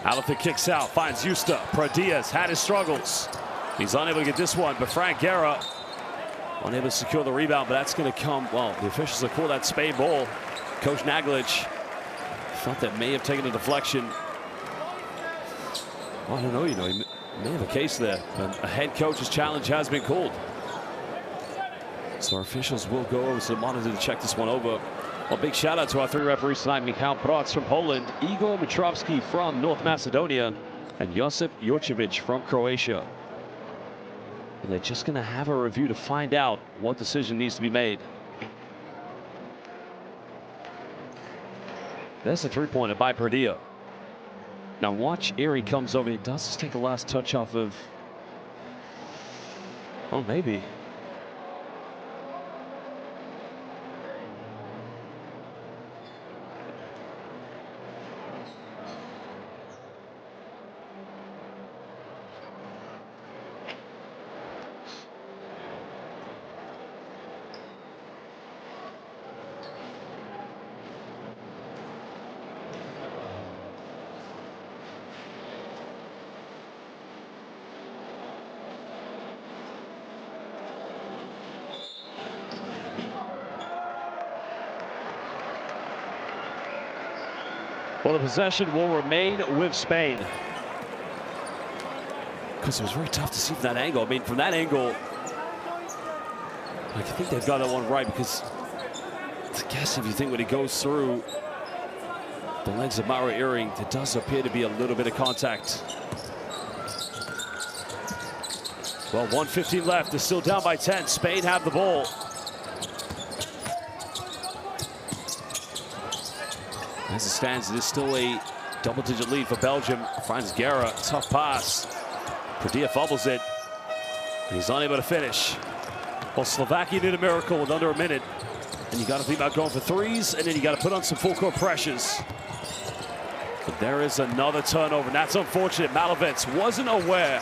Alifin kicks out, finds Justa. Pradilla's had his struggles. He's unable to get this one, but Frank Guerra unable to secure the rebound, but that's going to come, well, the officials have called that Spain ball. Coach Naglic thought that may have taken a deflection. Well, I don't know, you know, he may have a case there, but a head coach's challenge has been called. So our officials will go over to the monitor to check this one over. Well, big shout out to our 3 referees tonight: Michał Protz from Poland, Igor Mitrowski from North Macedonia, and Josip Jurcevic from Croatia. And they're just going to have a review to find out what decision needs to be made. There's a 3-pointer by Perdia. Now watch, Erie comes over. He does take a last touch off of. Oh, maybe. Well, the possession will remain with Spain. Because it was very tough to see from that angle. I mean, from that angle, I think they've got that one right, because I guess if you think when it goes through the legs of Mauro Earring, there does appear to be a little bit of contact. Well, 1:15 left. They're still down by 10. Spain have the ball. As it stands, it is still a double-digit lead for Belgium. Finds Guerra, tough pass. Perdia fumbles it, and he's unable to finish. Well, Slovakia did a miracle with under a minute, and you got to think about going for threes, and then you got to put on some full-court pressures. But there is another turnover, and that's unfortunate. Malovec wasn't aware.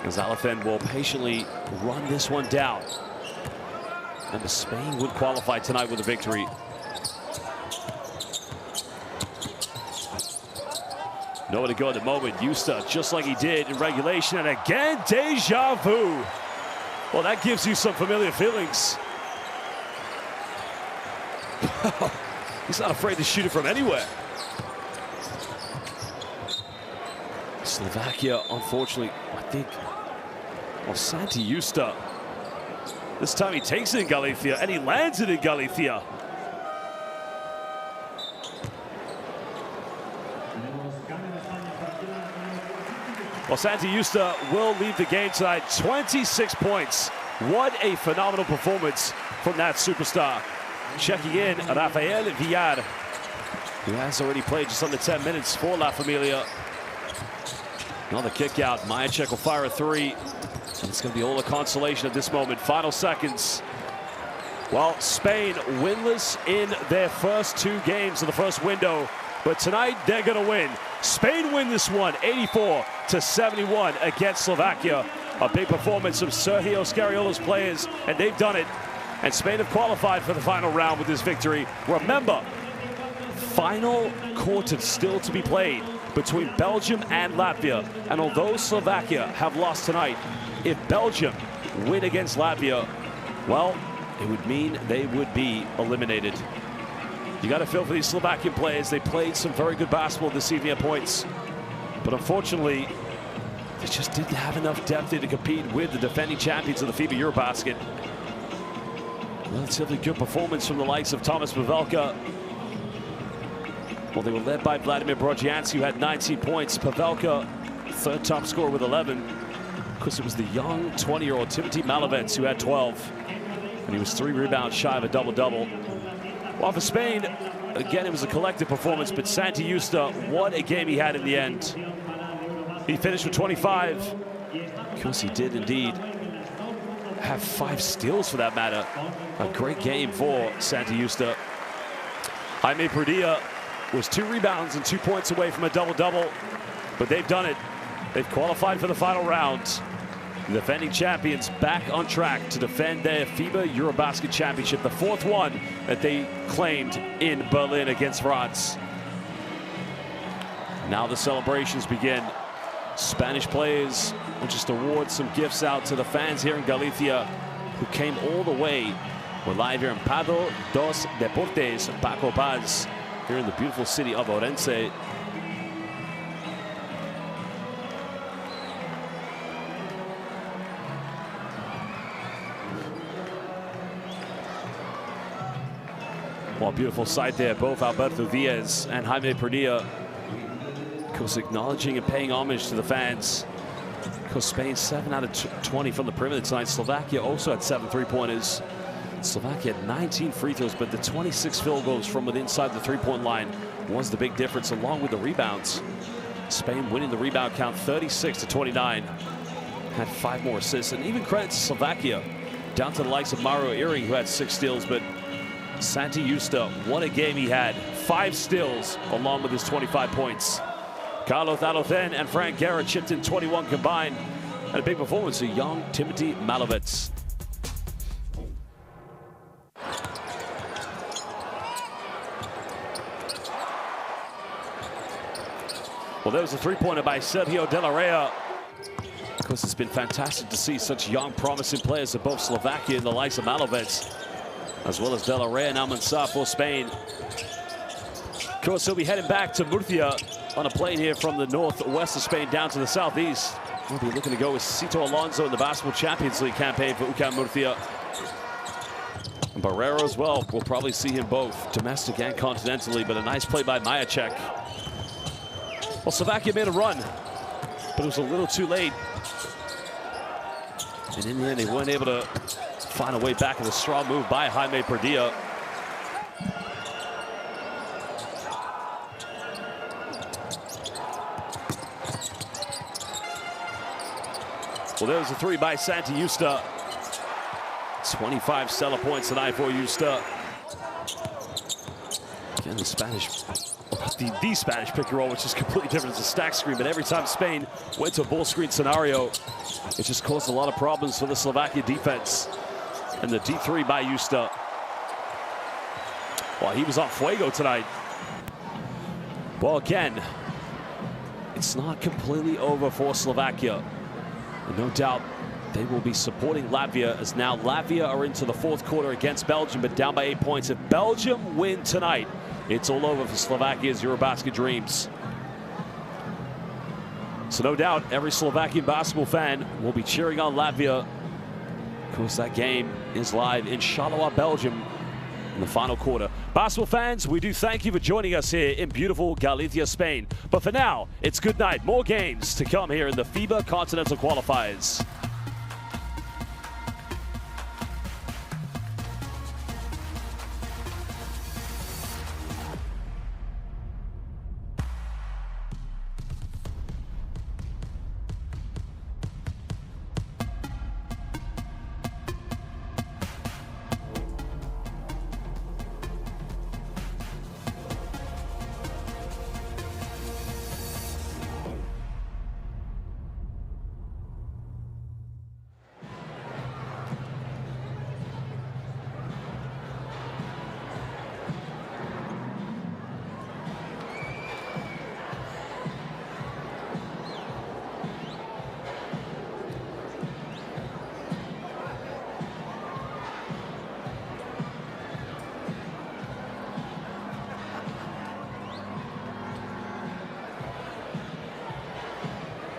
As Alifin will patiently run this one down. And Spain would qualify tonight with a victory. Nowhere to go at the moment. Justa, just like he did in regulation, and again, deja vu. Well, that gives you some familiar feelings. He's not afraid to shoot it from anywhere. Slovakia, unfortunately, I think, well, Santi Justa. This time he takes it in Galicia, and he lands it in Galicia. Well, Santi Justa will leave the game tonight. 26 points. What a phenomenal performance from that superstar. Checking in, Rafael Villar, who has already played just under 10 minutes for La Familia. Another kick out. Majacek will fire a 3. And it's going to be all the consolation at this moment. Final seconds. Well, Spain winless in their first 2 games of the first window. But tonight, they're going to win. Spain win this one, 84-71 against Slovakia. A big performance of Sergio Scariolo's players, and they've done it. And Spain have qualified for the final round with this victory. Remember, final quarter still to be played between Belgium and Latvia. And although Slovakia have lost tonight, if Belgium win against Latvia, well, it would mean they would be eliminated. You got to feel for these Slovakian players. They played some very good basketball this evening at points. But unfortunately, they just didn't have enough depth to compete with the defending champions of the FIBA EuroBasket. Relatively good performance from the likes of Thomas Pavelka. Well, they were led by Vladimir Brodzianski, who had 19 points. Pavelka, 3rd top scorer with 11. Because it was the young 20-year-old Timothy Malovec who had 12. And he was 3 rebounds shy of a double-double. While for Spain, again, it was a collective performance, but Santi Justa, what a game he had in the end. He finished with 25. Because he did indeed have 5 steals for that matter. A great game for Santi Justa. Jaime Perdia was 2 rebounds and 2 points away from a double-double, but they've done it. They've qualified for the final round. The defending champions back on track to defend their FIBA EuroBasket championship, the 4th one that they claimed in Berlin against France. Now the celebrations begin. Spanish players will just award some gifts out to the fans here in Galicia who came all the way. We're live here in Prado dos Deportes, Paco Paz, here in the beautiful city of Orense. Well, beautiful sight there. Both Alberto Diaz and Jaime Perdilla, of course, acknowledging and paying homage to the fans. Of course, Spain 7 out of 20 from the perimeter tonight. Slovakia also had 7 3-pointers. Slovakia had 19 free throws, but the 26 field goals from within inside the three-point line was the big difference, along with the rebounds. Spain winning the rebound count 36-29. Had 5 more assists, and even credit to Slovakia, down to the likes of Mario Iring, who had 6 steals, but Santi Justa, what a game he had. 5 steals, along with his 25 points. Carlos Alocen and Frank Guerra chipped in 21 combined, and a big performance of young Timothy Malovets. Well, there was a three-pointer by Sergio De La Rey. Of course, it's been fantastic to see such young, promising players of both Slovakia and the likes of Malovets, as well as De La Rey and Almanzar for Spain. Of course, he'll be heading back to Murcia on a plane here from the northwest of Spain down to the southeast. We'll be looking to go with Sito Alonso in the Basketball Champions League campaign for UCAM Murcia. And Barrero as well. We'll probably see him both domestic and continentally, but a nice play by Majacek. Well, Slovakia made a run, but it was a little too late. And in the end, they weren't able to find a way back in a strong move by Jaime Perdilla. Well, there was a 3 by Santi Justa. 25 stellar points tonight for Justa. Again, the Spanish pick and roll, which is completely different. It's a stack screen, but every time Spain went to a ball screen scenario, it just caused a lot of problems for the Slovakia defense. And the D3 by Justa. Well, he was on fuego tonight. Well, again, it's not completely over for Slovakia. And no doubt they will be supporting Latvia, as now Latvia are into the 4th quarter against Belgium, but down by 8 points. If Belgium win tonight, it's all over for Slovakia's EuroBasket dreams. So no doubt every Slovakian basketball fan will be cheering on Latvia. Of course, that game is live in Charleroi, Belgium in the final quarter. Basketball fans, we do thank you for joining us here in beautiful Galicia, Spain. But for now, it's good night. More games to come here in the FIBA Continental Qualifiers.